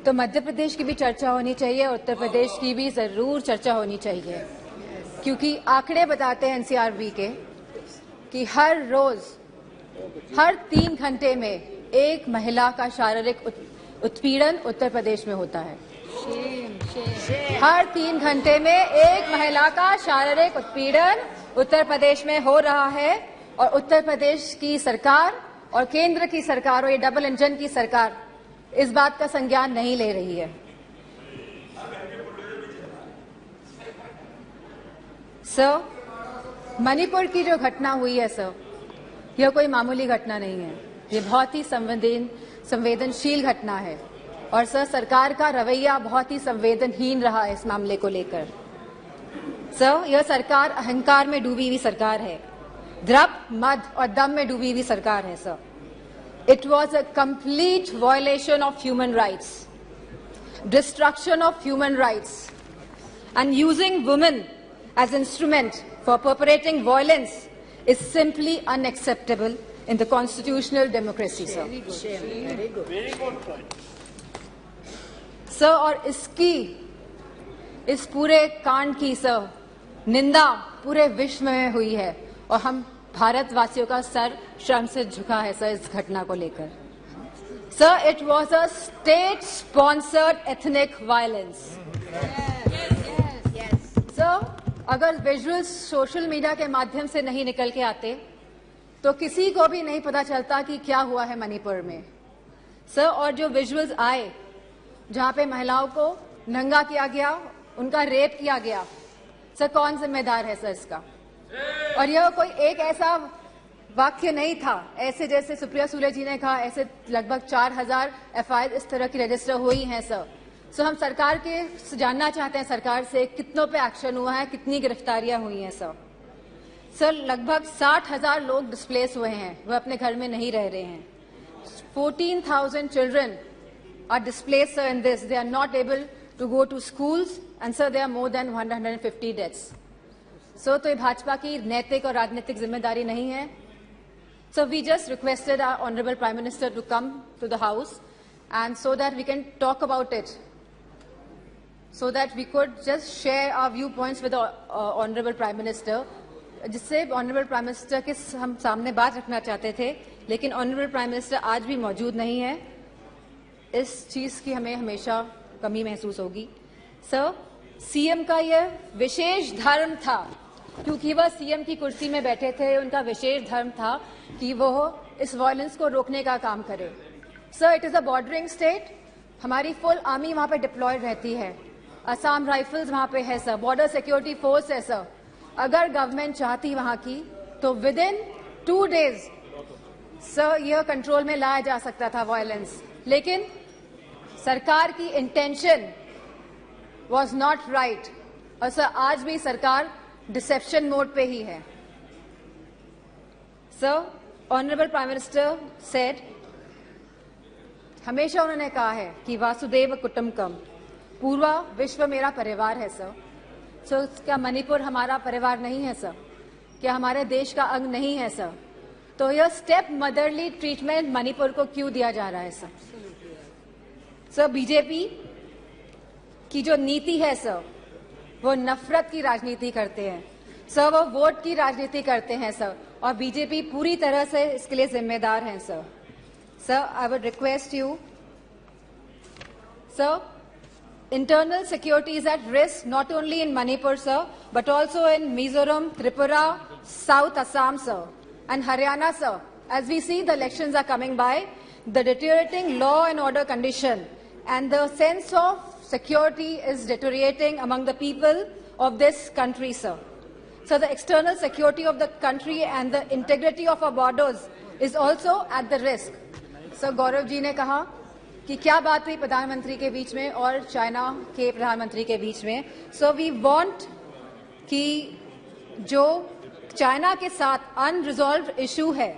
तो मध्य प्रदेश की भी चर्चा होनी चाहिए, उत्तर प्रदेश की भी जरूर चर्चा होनी चाहिए, क्योंकि आंकड़े बताते हैं एनसीआरबी के कि हर रोज, हर 3 घंटे में एक महिला का शारीरिक उत्पीड़न उत्तर प्रदेश में होता है। हर 3 घंटे में एक महिला का शारीरिक उत्पीड़न उत्तर प्रदेश में हो रहा है, और उत्तर प्रदेश की सरकार और केंद्र की सरकार और ये डबल इंजन की सरकार इस बात का संज्ञान नहीं ले रही है। सर, मणिपुर की जो घटना हुई है सर, यह कोई मामूली घटना नहीं है, ये बहुत ही संवेदनशील घटना है। और सर, सरकार का रवैया बहुत ही संवेदनहीन रहा है इस मामले को लेकर। सर, यह सरकार अहंकार में डूबी हुई सरकार है, द्रव, मद और दम में डूबी हुई सरकार है sir. It was a complete violation of human rights, destruction of human rights, and using women as instrument for perpetrating violence is simply unacceptable in the constitutional democracy, sir. Very good. Sir, और इस पूरे कांड की sir निंदा पूरे विश्व में हुई है, और हम भारतवासियों का सर शर्म से झुका है सर इस घटना को लेकर। Sir, it was a state sponsored ethnic violence. Sir, अगर विजुअल्स सोशल मीडिया के माध्यम से नहीं निकल के आते तो किसी को भी नहीं पता चलता कि क्या हुआ है मणिपुर में। सर, और जो विजुअल्स आए जहां पे महिलाओं को नंगा किया गया, उनका रेप किया गया, सर कौन जिम्मेदार है सर इसका? और यह कोई एक ऐसा वाक्य नहीं था, ऐसे जैसे सुप्रिया सुले जी ने कहा, ऐसे लगभग 4000 एफआईआर इस तरह की रजिस्टर हुई हैं सर। सो हम सरकार के जानना चाहते हैं सरकार से कितनों पे एक्शन हुआ है, कितनी गिरफ्तारियां हुई हैं सर। सर, लगभग 60,000 लोग डिस्प्लेस हुए हैं, वह अपने घर में नहीं रह रहे हैं। 14,000 children are displace sir in this, they are not able to go to schools, and sir there are more than 150 deaths. So तो ये भाजपा की नैतिक और राजनीतिक जिम्मेदारी नहीं है। So we just requested our honourable prime minister to come to the house, and so that we can talk about it, so that we could just share our viewpoints with the honorable prime minister, जिससे honorable prime minister के हम सामने बात रखना चाहते थे, लेकिन honorable prime minister आज भी मौजूद नहीं है। इस चीज की हमें हमेशा कमी महसूस होगी। सर, सीएम का यह विशेष धर्म था, क्योंकि वह सीएम की कुर्सी में बैठे थे, उनका विशेष धर्म था कि वह इस वायलेंस को रोकने का काम करे। Sir, it is a bordering state, हमारी फुल आर्मी वहां पे डिप्लॉयड रहती है, असम राइफल्स वहां पे है सर, बॉर्डर सिक्योरिटी फोर्स है सर। अगर गवर्नमेंट चाहती वहां की तो विद इन 2 डेज सर यह कंट्रोल में लाया जा सकता था वायलेंस, लेकिन सरकार की इंटेंशन was not right. और सर आज भी सरकार डिसेप्शन मोड पे ही है. Sir, honourable prime minister said, हमेशा उन्होंने कहा है कि वासुदेव कुटुंबकम, पूरा विश्व मेरा परिवार है सर. सो क्या मणिपुर हमारा परिवार नहीं है सर? क्या हमारे देश का अंग नहीं है सर? तो यह स्टेप मदरली ट्रीटमेंट मणिपुर को क्यों दिया जा रहा है सर? सर, बीजेपी की जो नीति है सर, वो नफरत की राजनीति करते हैं सर, वो वोट की राजनीति करते हैं सर, और बीजेपी पूरी तरह से इसके लिए जिम्मेदार है sir. Sir, I would request you sir, internal security is at risk not only in Manipur, sir, but also in Mizoram, Tripura, South Assam, sir, and Haryana, sir. As we see the elections are coming by, the deteriorating law and order condition and the sense of security is deteriorating among the people of this country, sir. So the external security of the country and the integrity of our borders is also at the risk. So Gaurav ji ने कहा कि क्या बात हुई प्रधानमंत्री के बीच में और चाइना के प्रधानमंत्री के बीच में. सो वी वांट कि जो चाइना के साथ अनरिजॉल्व्ड इशू है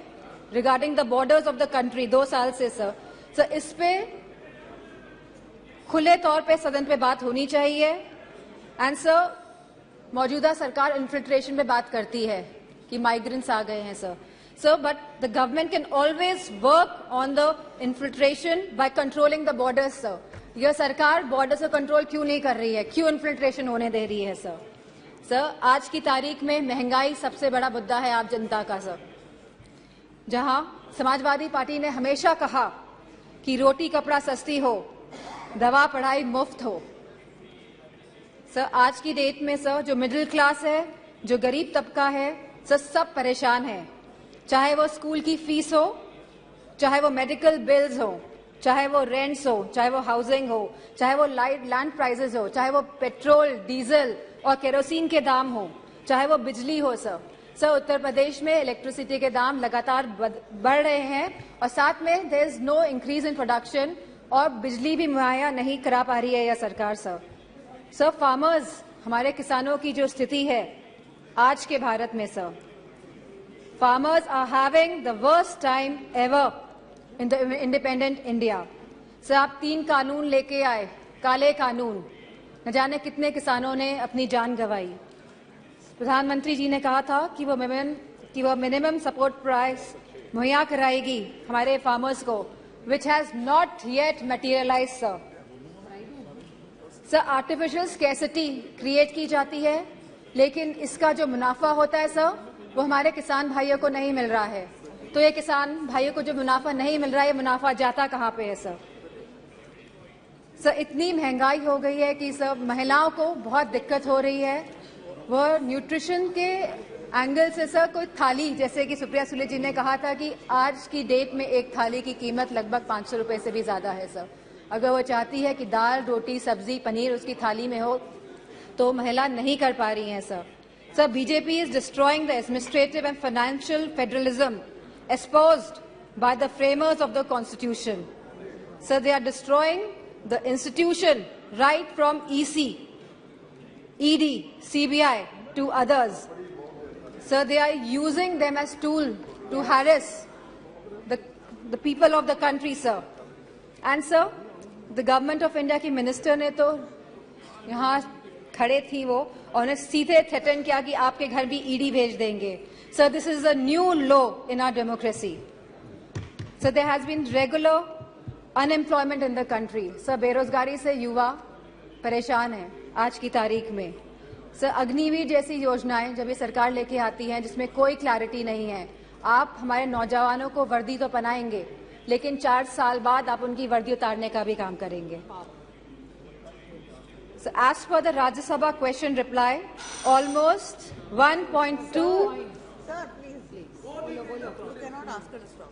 regarding the borders of the country 2 साल से सर इस पे खुले तौर पे सदन पे बात होनी चाहिए. एंड सर, मौजूदा सरकार इन्फिल्ट्रेशन पे बात करती है कि माइग्रेंट्स आ गए हैं sir. Sir, but the government can always work on the infiltration by controlling the borders, sir. यह सरकार बॉर्डर से कंट्रोल क्यों नहीं कर रही है? क्यों इन्फिल्ट्रेशन होने दे रही है सर? सर, आज की तारीख में महंगाई सबसे बड़ा मुद्दा है आप जनता का सर. जहां समाजवादी पार्टी ने हमेशा कहा कि रोटी कपड़ा सस्ती हो, दवा पढ़ाई मुफ्त हो. सर, आज की डेट में सर जो मिडिल क्लास है, जो गरीब तबका है, सर सब परेशान है. चाहे वो स्कूल की फीस हो, चाहे वो मेडिकल बिल्स हो, चाहे वो रेंट्स हो, चाहे वो हाउसिंग हो, चाहे वो लैंड प्राइसेस हो, चाहे वो पेट्रोल, डीजल और केरोसिन के दाम हो, चाहे वो बिजली हो सर. उत्तर प्रदेश में इलेक्ट्रिसिटी के दाम लगातार बढ़ रहे हैं और साथ में there is no increase in production और बिजली भी मुहैया नहीं करा पा रही है यह सरकार सर. फार्मर्स, हमारे किसानों की जो स्थिति है आज के भारत में sir, farmers are having the worst time ever in the independent India. Sir, आप 3 कानून लेके आए, काले कानून, न जाने कितने किसानों ने अपनी जान गंवाई. प्रधानमंत्री जी ने कहा था कि वो मिनिमम सपोर्ट प्राइस मुहैया कराएगी हमारे फार्मर्स को, which has not yet materialized sir. Sir, artificial scarcity create की जाती है, लेकिन इसका जो मुनाफा होता है सर, वो हमारे किसान भाइयों को नहीं मिल रहा है. तो ये किसान भाइयों को जो मुनाफा नहीं मिल रहा है, ये मुनाफा जाता कहाँ पे है सर? इतनी महंगाई हो गई है कि सर महिलाओं को बहुत दिक्कत हो रही है. वो न्यूट्रिशन के एंगल से सर कोई थाली, जैसे कि सुप्रिया सुले जी ने कहा था कि आज की डेट में एक थाली की कीमत लगभग 500 रुपए से भी ज्यादा है सर. अगर वो चाहती है कि दाल, रोटी, सब्जी, पनीर उसकी थाली में हो, तो महिला नहीं कर पा रही है sir. Sir, BJP is destroying the administrative and financial federalism espoused by the framers of the Constitution. Sir, they are destroying the institution right from EC, ED, CBI to others. Sir, they are using them as tool to harass the people of the country, sir. And sir, the government of India की minister ने तो यहाँ खड़े थी वो, और उन्हें सीधे थ्रेटन किया कि आपके घर भी ईडी भेज देंगे. Sir, this is a new law in our democracy. Sir, there has been regular unemployment in the country. Sir, बेरोजगारी से युवा परेशान है आज की तारीख में. सर, अग्निवीर जैसी योजनाएं जब ये सरकार लेके आती हैं जिसमें कोई क्लैरिटी नहीं है, आप हमारे नौजवानों को वर्दी तो पहनाएंगे, लेकिन 4 साल बाद आप उनकी वर्दी उतारने का भी काम करेंगे. So, as per the Rajyasabha question reply, almost 1.2. Sir, please. You cannot ask her to stop.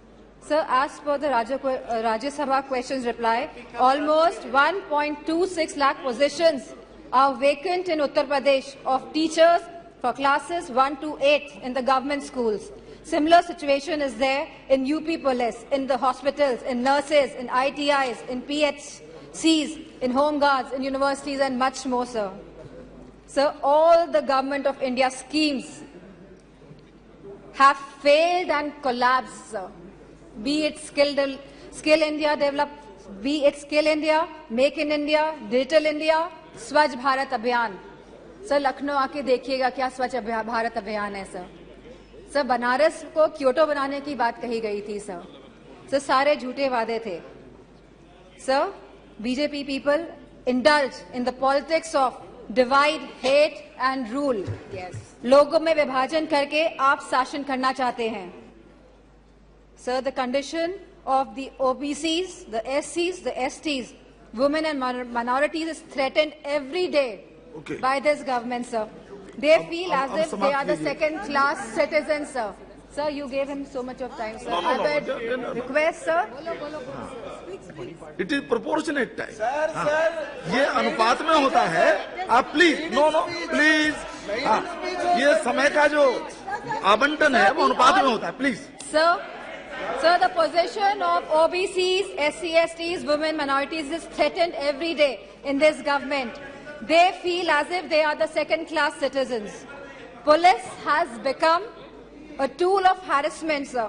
Sir, as per the Rajyasabha questions reply, almost 1.26 lakh positions are vacant in Uttar Pradesh of teachers for classes 1 to 8 in the government schools. Similar situation is there in UP police, in the hospitals, in nurses, in ITIs, in seas, in home guards, in universities and much more, sir. Sir, all the government of India schemes have failed and collapsed, sir. Be it Skill India Develop, be it Skill India, Make in India, Digital India, Swachh Bharat Abhiyan. Sir Lucknow आके देखिएगा क्या स्वच्छ भारत अभियान है sir. Sir Banaras को Kyoto बनाने की बात कही गई थी सर. सर सारे झूठे वादे थे. Sir BJP people indulge in the politics of divide, hate and rule. Yes. लोगों में विभाजन करके आप शासन करना चाहते हैं. Sir, the condition of the OBCs, the SCs, the STs, women and minorities is threatened every day by this government, sir. They feel as if they are the second-class citizens, sir. Sir, you gave him so much of time, sir. I would request, sir. It is proportionate time. Sir, ये अनुपात में होता है. आप please, please. ये समय का जो आवंटन है वो अनुपात में होता है. Please. Sir, the position of OBCs, SC, STs, women, minorities is threatened every day in this government. They feel as if they are the second-class citizens. Police has become a tool of harassment, sir.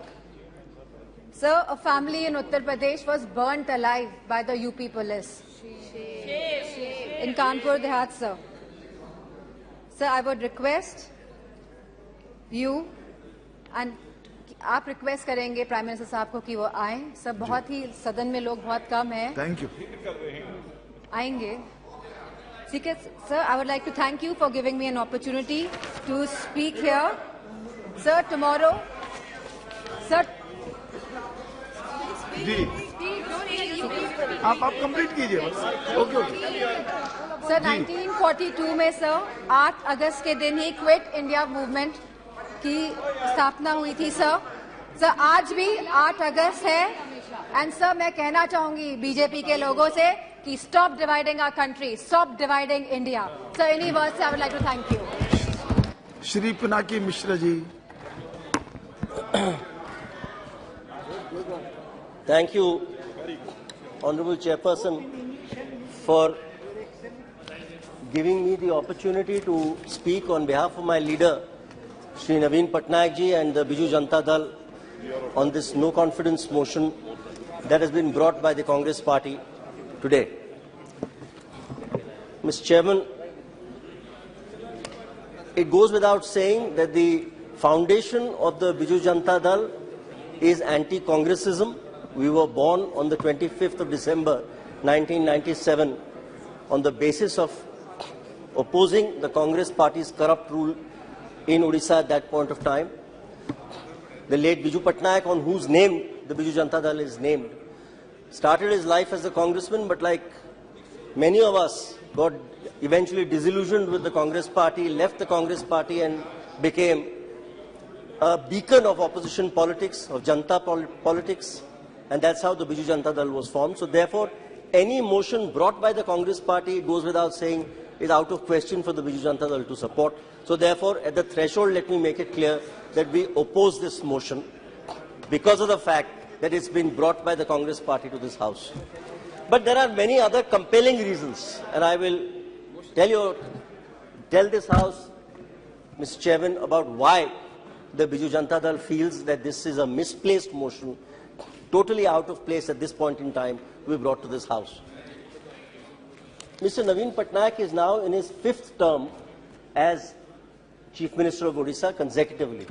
Sir, a family in Uttar Pradesh was burnt alive by the UP police. In Kanpur Dehat, sir. Sir, I would request you and आप request करेंगे prime minister साहब को कि वो आए. सब बहुत ही सदन में लोग बहुत कम हैं. Thank you. आएंगे. ठीक है sir. I would like to thank you for giving me an opportunity to speak here. Sir tomorrow sir ji आप कंप्लीट कीजिए बस. ओके. सर 1942 में सर 8 अगस्त के दिन ही क्विट इंडिया मूवमेंट की स्थापना हुई थी सर. सर आज भी 8 अगस्त है. एंड सर मैं कहना चाहूंगी बीजेपी के लोगों से कि stop dividing our country, stop dividing India. Sir इन्हीं वर्ड से I would like to thank you. Shri Pinaki Mishra ji. Thank you, Honorable Chairperson, for giving me the opportunity to speak on behalf of my leader, Shri Naveen Patnaik ji and the Biju Janata Dal on this no confidence motion that has been brought by the Congress party today. Mr. Chairman, it goes without saying that the foundation of the Biju Janata Dal is anti-Congressism. We were born on the 25th of December 1997 on the basis of opposing the Congress party's corrupt rule in Odisha at that point of time. The late Biju Patnaik, on whose name the Biju Janata Dal is named, started his life as a congressman, but like many of us, got eventually disillusioned with the Congress party, left the Congress party and became a beacon of opposition politics, of Janta politics, and that's how the Biju Janata Dal was formed. So therefore, any motion brought by the Congress party, it goes without saying, is out of question for the Biju Janata Dal to support. So therefore, at the threshold, let me make it clear that we oppose this motion because of the fact that it's been brought by the Congress party to this House. But there are many other compelling reasons, and I will tell this House, Mr. Chairman, about why the Biju Janata Dal feels that this is a misplaced motion, totally out of place at this point in time, to be brought to this House. Mr. Naveen Patnaik is now in his 5th term as Chief Minister of Odisha consecutively.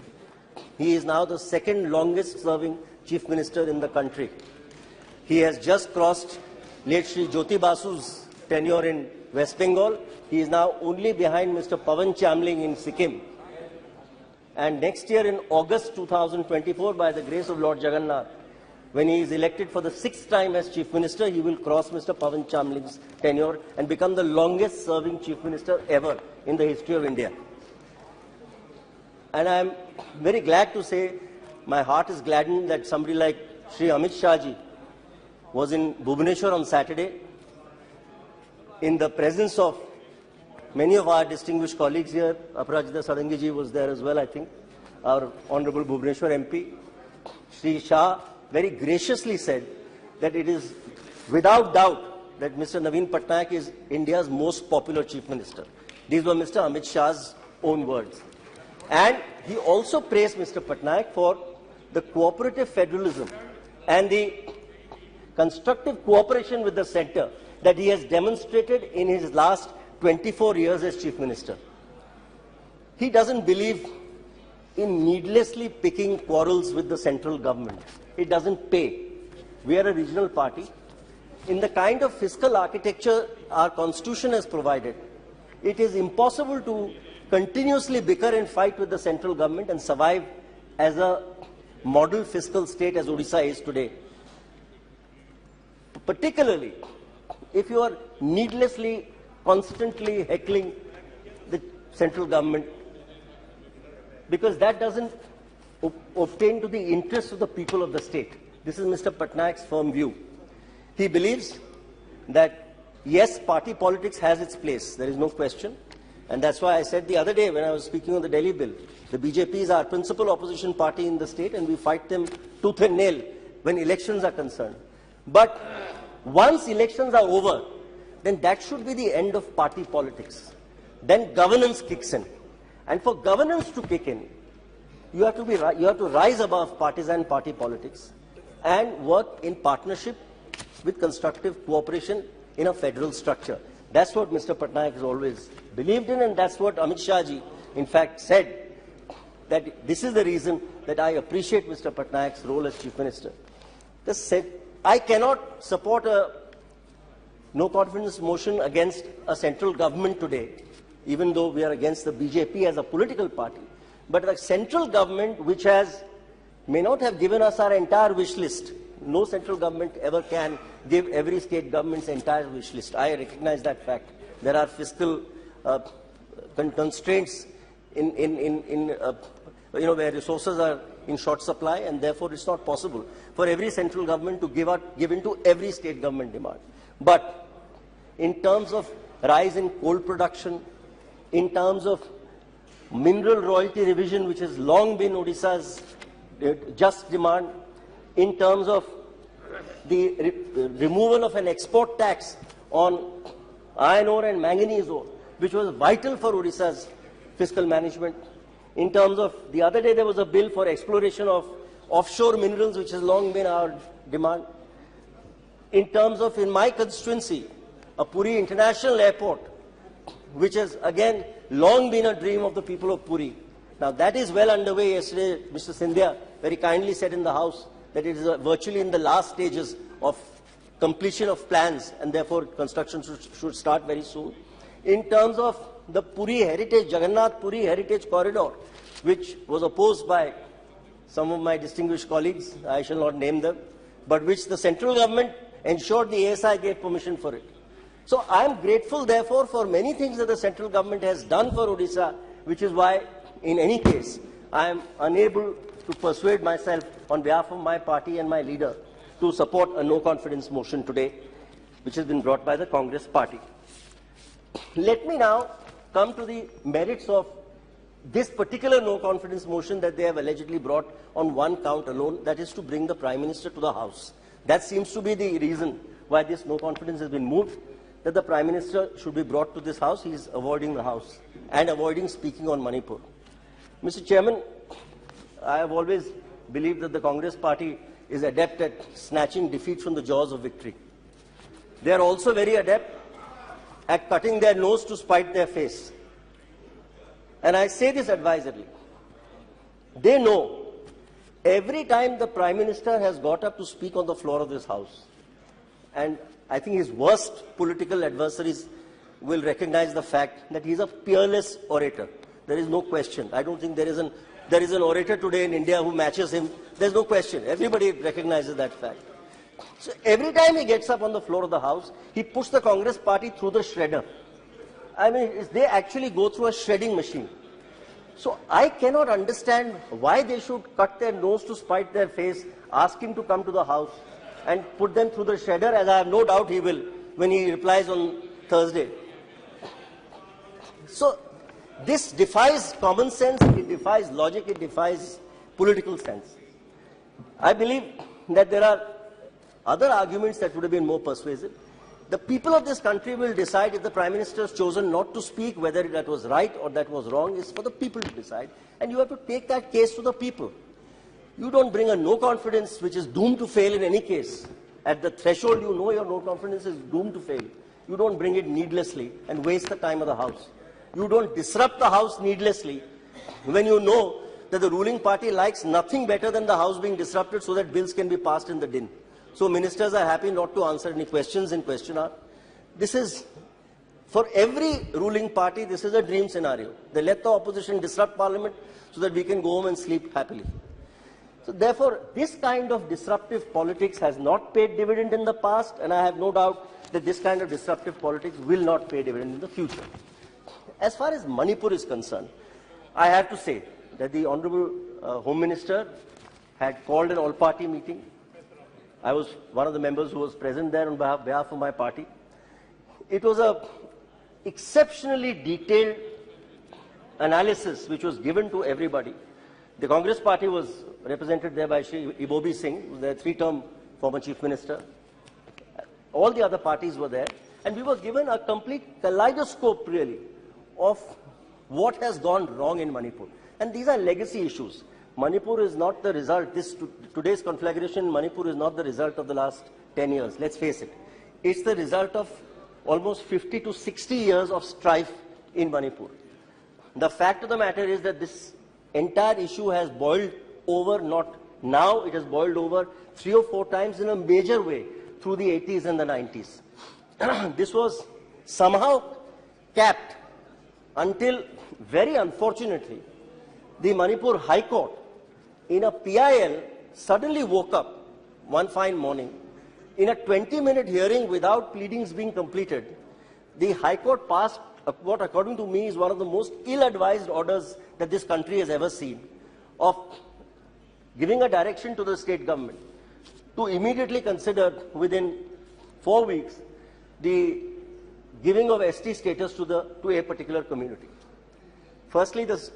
He is now the 2nd longest serving Chief Minister in the country. He has just crossed late Shri Jyoti Basu's tenure in West Bengal. He is now only behind Mr. Pawan Chamling in Sikkim. And next year in August 2024, by the grace of Lord Jagannath, when he is elected for the 6th time as Chief Minister, he will cross Mr. Pawan Chamling's tenure and become the longest serving Chief Minister ever in the history of India. And I am very glad to say, my heart is gladdened that somebody like Shri Amitshah ji was in Bhubaneswar on Saturday in the presence of many of our distinguished colleagues here. Aparajita Sarangi ji was there as well, I think, our Honorable Bhubaneswar MP. Shri Shah very graciously said that it is without doubt that Mr. Naveen Patnaik is India's most popular chief minister. These were Mr. Amitshah's own words. And he also praised Mr. Patnaik for the cooperative federalism and the constructive cooperation with the centre that he has demonstrated in his last 24 years as chief minister. He doesn't believe in needlessly picking quarrels with the central government. It doesn't pay. We are a regional party. In the kind of fiscal architecture our constitution has provided, it is impossible to continuously bicker and fight with the central government and survive as a model fiscal state as Odisha is today. Particularly if you are needlessly, constantly heckling the central government, because that doesn't obtain to the interests of the people of the state. This is Mr. Patnaik's firm view. He believes that, yes, party politics has its place. There is no question. And that's why I said the other day when I was speaking on the Delhi bill, the BJP is our principal opposition party in the state and we fight them tooth and nail when elections are concerned. But once elections are over, then that should be the end of party politics. Then governance kicks in. And for governance to kick in, you have to rise above partisan party politics and work in partnership with constructive cooperation in a federal structure. That's what Mr. Patnaik has always believed in, and that's what Amit Shah ji, in fact, said, that this is the reason that I appreciate Mr. Patnaik's role as Chief Minister. Just said, I cannot support a no-confidence motion against a central government today, even though we are against the BJP as a political party. But the central government, which may not have given us our entire wish list. No central government ever can give every state government's entire wish list. I recognize that fact. There are fiscal constraints where resources are in short supply, and therefore it's not possible for every central government to give in to every state government demand. But in terms of rise in coal production, in terms of mineral royalty revision, which has long been Odisha's just demand, in terms of the removal of an export tax on iron ore and manganese ore, which was vital for Odisha's fiscal management. In terms of, the other day there was a bill for exploration of offshore minerals, which has long been our demand. In terms of, in my constituency, a Puri International Airport, which has again long been a dream of the people of Puri. Now that is well underway. Yesterday, Mr. Sindhya very kindly said in the House that it is virtually in the last stages of completion of plans, and therefore construction should start very soon. In terms of the Puri Heritage, Jagannath Puri Heritage Corridor, which was opposed by some of my distinguished colleagues, I shall not name them, but which the central government ensured the ASI gave permission for it. So I am grateful, therefore, for many things that the central government has done for Odisha, which is why, in any case, I am unable to persuade myself on behalf of my party and my leader to support a no-confidence motion today, which has been brought by the Congress party. Let me now come to the merits of this particular no-confidence motion that they have allegedly brought on one count alone, that is to bring the Prime Minister to the House. That seems to be the reason why this no-confidence has been moved, that the Prime Minister should be brought to this House. He is avoiding the House and avoiding speaking on Manipur. Mr. Chairman, I have always believed that the Congress party is adept at snatching defeat from the jaws of victory. They are also very adept at cutting their nose to spite their face. And I say this advisedly. They know every time the Prime Minister has got up to speak on the floor of this House, and I think his worst political adversaries will recognize the fact that he is a peerless orator. There is no question. I don't think there is an orator today in India who matches him. There's no question. Everybody recognizes that fact. So every time he gets up on the floor of the House, he puts the Congress party through the shredder. I mean, they actually go through a shredding machine. So I cannot understand why they should cut their nose to spite their face, ask him to come to the House and put them through the shredder, as I have no doubt he will when he replies on Thursday. So this defies common sense, it defies logic, it defies political sense. I believe that there are other arguments that would have been more persuasive. The people of this country will decide if the Prime Minister has chosen not to speak, whether that was right or that was wrong, is for the people to decide. And you have to take that case to the people. You don't bring a no confidence which is doomed to fail in any case. At the threshold, you know your no confidence is doomed to fail. You don't bring it needlessly and waste the time of the House. You don't disrupt the House needlessly when you know that the ruling party likes nothing better than the House being disrupted so that bills can be passed in the din. So ministers are happy not to answer any questions in question hour. This is, for every ruling party, this is a dream scenario. They let the opposition disrupt parliament so that we can go home and sleep happily. So therefore, this kind of disruptive politics has not paid dividend in the past, and I have no doubt that this kind of disruptive politics will not pay dividend in the future. As far as Manipur is concerned, I have to say that the Honorable Home Minister had called an all-party meeting. I was one of the members who was present there on behalf of my party. It was an exceptionally detailed analysis which was given to everybody. The Congress party was represented there by Shri Ibobi Singh, who was the three-term former Chief Minister. All the other parties were there, and we were given a complete kaleidoscope, really, of what has gone wrong in Manipur. And these are legacy issues. Manipur is not the result, today's conflagration in Manipur is not the result of the last 10 years, let's face it. It's the result of almost 50 to 60 years of strife in Manipur. The fact of the matter is that this entire issue has boiled over, not now, it has boiled over 3 or 4 times in a major way through the 80s and the 90s. This was somehow capped until, very unfortunately, the Manipur High Court in a PIL suddenly woke up one fine morning. In a 20-minute hearing without pleadings being completed, the High Court passed what, according to me, is one of the most ill-advised orders that this country has ever seen, of giving a direction to the state government to immediately consider within 4 weeks the giving of ST status to a particular community. Firstly, this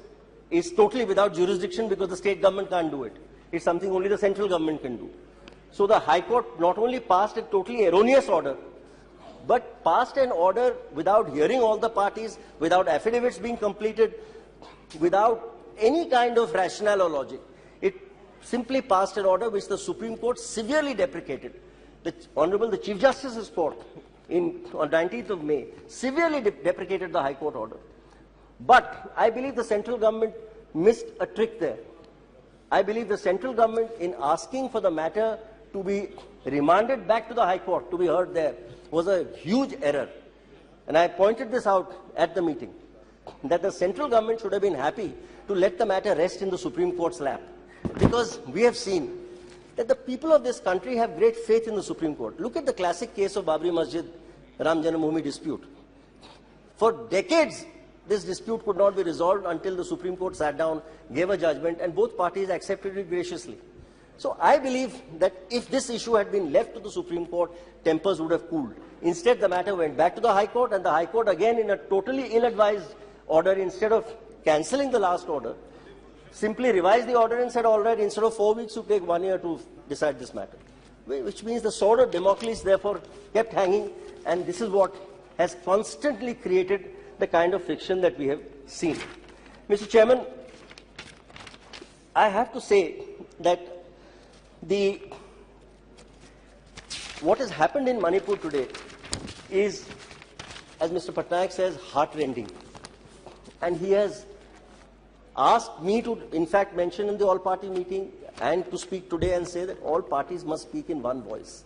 is totally without jurisdiction because the state government can't do it. It's something only the central government can do. So the High Court not only passed a totally erroneous order, but passed an order without hearing all the parties, without affidavits being completed, without any kind of rationale or logic. It simply passed an order which the Supreme Court severely deprecated. The Chief Justice's court on 19th of May severely deprecated the High Court order. But I believe the central government missed a trick there. I believe the central government, in asking for the matter to be remanded back to the High Court to be heard there, was a huge error. And I pointed this out at the meeting, that the central government should have been happy to let the matter rest in the Supreme Court's lap. Because we have seen that the people of this country have great faith in the Supreme Court. Look at the classic case of Babri Masjid, Ram Janmabhoomi dispute. For decades, this dispute could not be resolved until the Supreme Court sat down, gave a judgment, and both parties accepted it graciously. So I believe that if this issue had been left to the Supreme Court, tempers would have cooled. Instead, the matter went back to the High Court, and the High Court, again in a totally ill-advised order, instead of cancelling the last order, simply revised the order and said, all right, instead of 4 weeks, you take 1 year to decide this matter. Which means the sword of Damocles, therefore, kept hanging, and this is what has constantly created the kind of friction that we have seen. Mr. Chairman, I have to say that what has happened in Manipur today is, as Mr. Patnaik says, heart-rending. And he has asked me to, in fact, mention in the all-party meeting and to speak today and say that all parties must speak in one voice.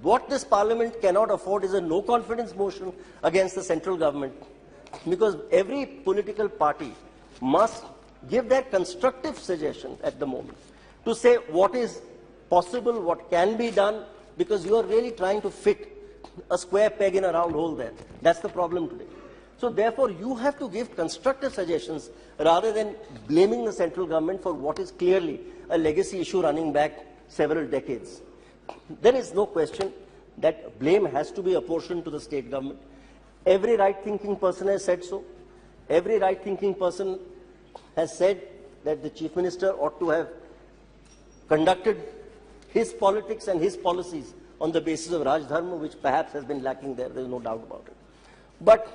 What this parliament cannot afford is a no-confidence motion against the central government, because every political party must give their constructive suggestion at the moment to say what is possible, what can be done, because you are really trying to fit a square peg in a round hole there. That's the problem today. So therefore, you have to give constructive suggestions rather than blaming the central government for what is clearly a legacy issue running back several decades. There is no question that blame has to be apportioned to the state government. Every right-thinking person has said so. Every right-thinking person has said that the Chief Minister ought to have conducted his politics and his policies on the basis of Raj Dharma, which perhaps has been lacking there. There is no doubt about it. But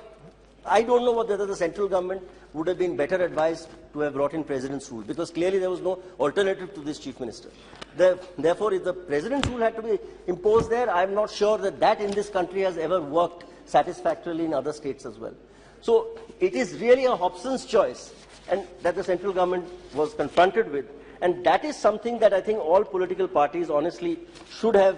I don't know whether the central government would have been better advised to have brought in President's rule, because clearly there was no alternative to this Chief Minister. Therefore, if the President's rule had to be imposed there, I'm not sure that that in this country has ever worked satisfactorily in other states as well. So it is really a Hobson's choice, and that the central government was confronted with. And that is something that I think all political parties honestly should have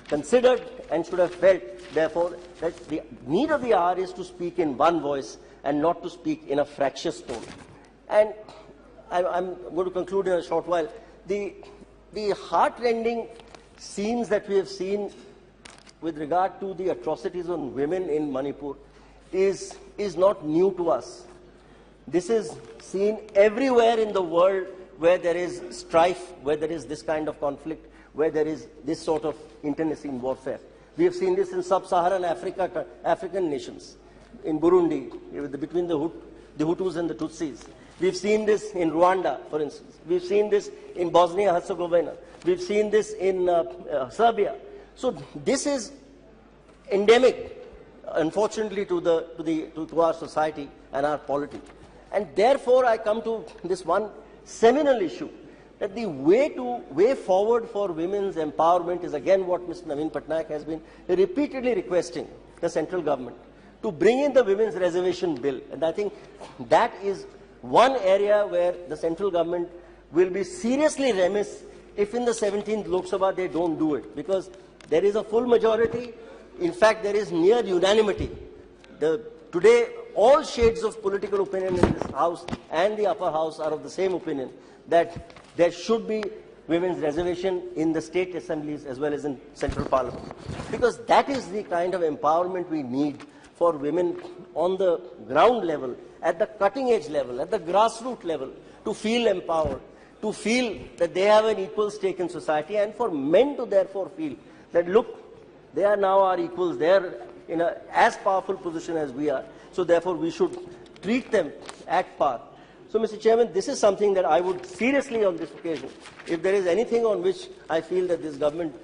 considered and should have felt, therefore, that the need of the hour is to speak in one voice and not to speak in a fractious tone. And I'm going to conclude in a short while. The heart-rending scenes that we have seen with regard to the atrocities on women in Manipur is not new to us. This is seen everywhere in the world where there is strife, where there is this kind of conflict, where there is this sort of internecine warfare. We have seen this in sub-Saharan African nations, in Burundi, between the Hutus and the Tutsis. We've seen this in Rwanda, for instance. We've seen this in Bosnia-Herzegovina. We've seen this in Serbia. So this is endemic, unfortunately, to our society and our polity. And therefore, I come to this one seminal issue, that the way forward for women's empowerment is again what Mr. Naveen Patnaik has been repeatedly requesting the central government to bring in the Women's Reservation Bill. And I think that is one area where the central government will be seriously remiss if in the 17th Lok Sabha they don't do it, because there is a full majority. In fact, there is near unanimity. Today, all shades of political opinion in this House and the upper house are of the same opinion, that there should be women's reservation in the state assemblies as well as in central parliament. Because that is the kind of empowerment we need for women on the ground level, at the cutting edge level, at the grassroots level, to feel empowered, to feel that they have an equal stake in society, and for men to therefore feel that, look, they are now our equals, they are in a as powerful position as we are, so therefore we should treat them at par. So, Mr. Chairman, this is something that I would seriously on this occasion, if there is anything on which I feel that this government,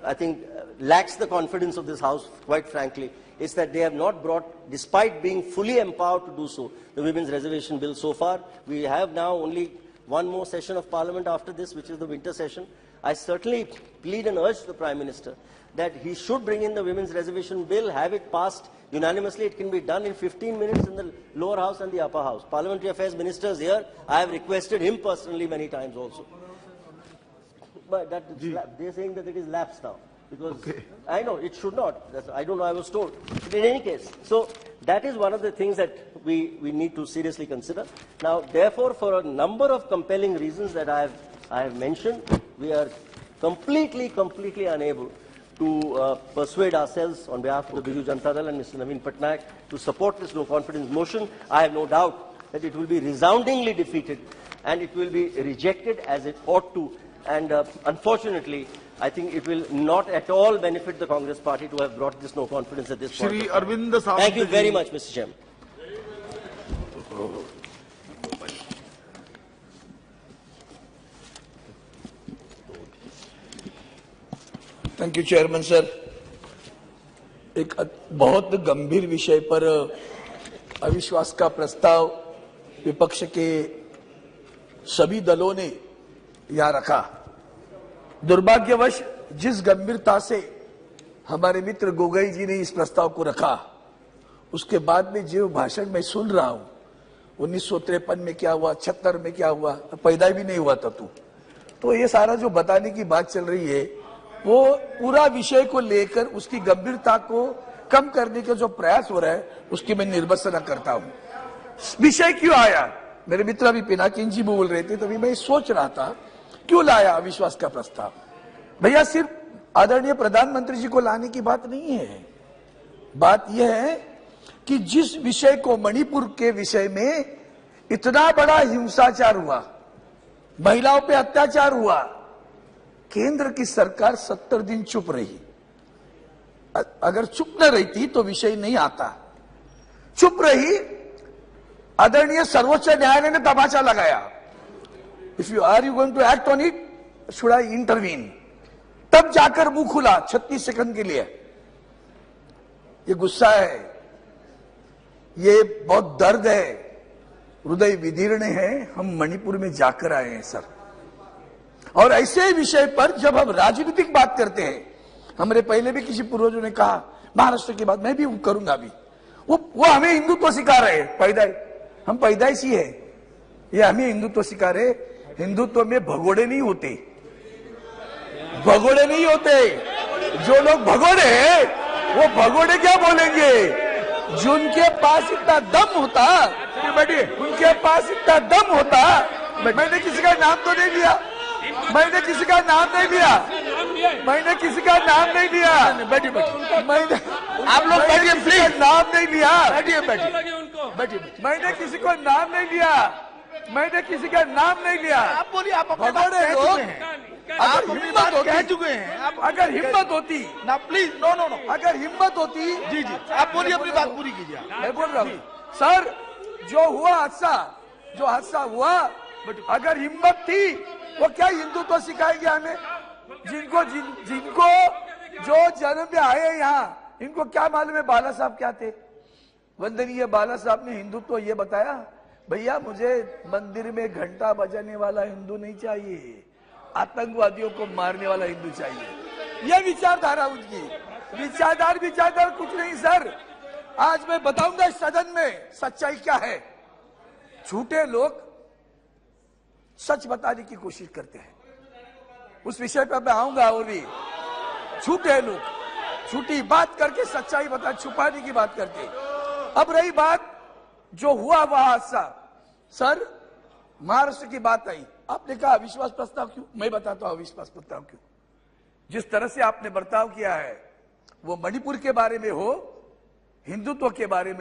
I think, lacks the confidence of this House, quite frankly, is that they have not brought, despite being fully empowered to do so, the Women's Reservation Bill so far. We have now only one more session of Parliament after this, which is the winter session. I certainly plead and urge the Prime Minister that he should bring in the Women's Reservation Bill, have it passed unanimously. It can be done in 15 minutes in the lower house and the upper house. Parliamentary Affairs Minister is here. I have requested him personally many times also. But they're saying that it is lapsed now. Because I know it should not. I don't know, I was told. But in any case, so that is one of the things that we need to seriously consider. Now, therefore, for a number of compelling reasons that I have mentioned, we are completely unable to persuade ourselves on behalf of the Biju Janata Dal and Mr. Naveen Patnaik to support this no confidence motion. I have no doubt that it will be resoundingly defeated and it will be rejected as it ought to. And unfortunately, I think it will not at all benefit the Congress party to have brought this no confidence at this point. Thank you very much, Mr. Chairman. Thank you chairman sir. एक बहुत गंभीर विषय पर अविश्वास का प्रस्ताव विपक्ष के सभी दलों ने यहां रखा। दुर्भाग्यवश जिस गंभीरता से हमारे मित्र गोगोई जी ने इस प्रस्ताव को रखा, उसके बाद में जो भाषण मैं सुन रहा हूं, 1953 में क्या हुआ, 76 में क्या हुआ, पैदा भी नहीं हुआ था तू, तो ये सारा जो बताने की बात चल रही है वो पूरा विषय को लेकर उसकी गंभीरता को कम करने का जो प्रयास हो रहा है उसकी मैं निर्भत्सना करता हूं। विषय क्यों आया? मेरे मित्र अभी पिनाकिन जी बोल रहे थे, तभी मैं सोच रहा था क्यों लाया अविश्वास का प्रस्ताव। भैया सिर्फ आदरणीय प्रधानमंत्री जी को लाने की बात नहीं है, बात यह है कि जिस विषय को, मणिपुर के विषय में इतना बड़ा हिंसाचार हुआ, महिलाओं पे अत्याचार हुआ, केंद्र की सरकार 70 दिन चुप रही। अगर चुप न रहती तो विषय नहीं आता। चुप रही, आदरणीय सर्वोच्च न्यायालय ने तमाचा लगाया, if you are you going to act on it, should I intervene. तब तब जाकर मुंह खुला 36 सेकंड के लिए। ये गुस्सा है, ये बहुत दर्द है, हृदय विदीर्ण है। हम मणिपुर में जाकर आए हैं सर, और ऐसे विषय पर जब हम राजनीतिक बात करते हैं, हमारे पहले भी किसी पूर्वजों ने कहा महाराष्ट्र की बात, मैं भी करूंगा अभी, वो हमें हिंदुत्व सिखा रहे हैं। हम पैदाइशी है, ये हमें हिंदुत्व सिखा रहे। हिंदुत्व में भगोड़े नहीं होते, भगोड़े नहीं होते। जो लोग भगोड़े हैं वो भगोड़े क्या बोलेंगे? जिनके पास इतना दम होता, बैठिए, उनके पास इतना दम होता। मैंने किसी का नाम तो नहीं लिया, मैंने किसी का नाम नहीं लिया, मैंने किसी का नाम नहीं लिया। बैठिए बैठिए, मैंने आप लोग बैठिए प्लीज, नाम नहीं लिया। बैठिए बैठिए बैठिए, मैंने किसी को नाम नहीं लिया, मैंने किसी का नाम नहीं लिया। आप बोलिए, आप भगोड़े लोग, आप हिम्मत कह चुके हैं। आप अगर हिम्मत होती ना, प्लीज, नो नो नो, अगर हिम्मत होती, जी जी, आप बोलिए, अपनी बात पूरी कीजिए। मैं बोल रहा हूँ सर, जो हुआ हादसा, जो हादसा हुआ, अगर हिम्मत थी वो क्या हिंदुत्व सिखाएंगे हमें? जिनको जो जन्म में आए यहाँ, इनको क्या मालूम है बाला साहब क्या थे? वंदनीय बाला साहब ने हिंदुत्व ये बताया, भैया मुझे मंदिर में घंटा बजाने वाला हिंदू नहीं चाहिए, आतंकवादियों को मारने वाला हिंदू चाहिए। ये विचारधारा उनकी, विचारधारा कुछ नहीं सर। आज मैं बताऊंगा इस सदन में सच्चाई क्या है। झूठे लोग सच बताने की कोशिश करते हैं, उस विषय पर मैं आऊंगा। और भी झूठे लोग झूठी बात करके सच्चाई बता, छुपाने की बात करते। अब रही बात जो हुआ वह हादसा, सर महाराष्ट्र की बात आई, आपने कहा अविश्वास प्रस्ताव क्यों? मैं बताता हूं अविश्वास प्रस्ताव क्यों। जिस तरह से आपने बर्ताव किया है, वो मणिपुर के बारे में हो, हिंदुत्व के बारे में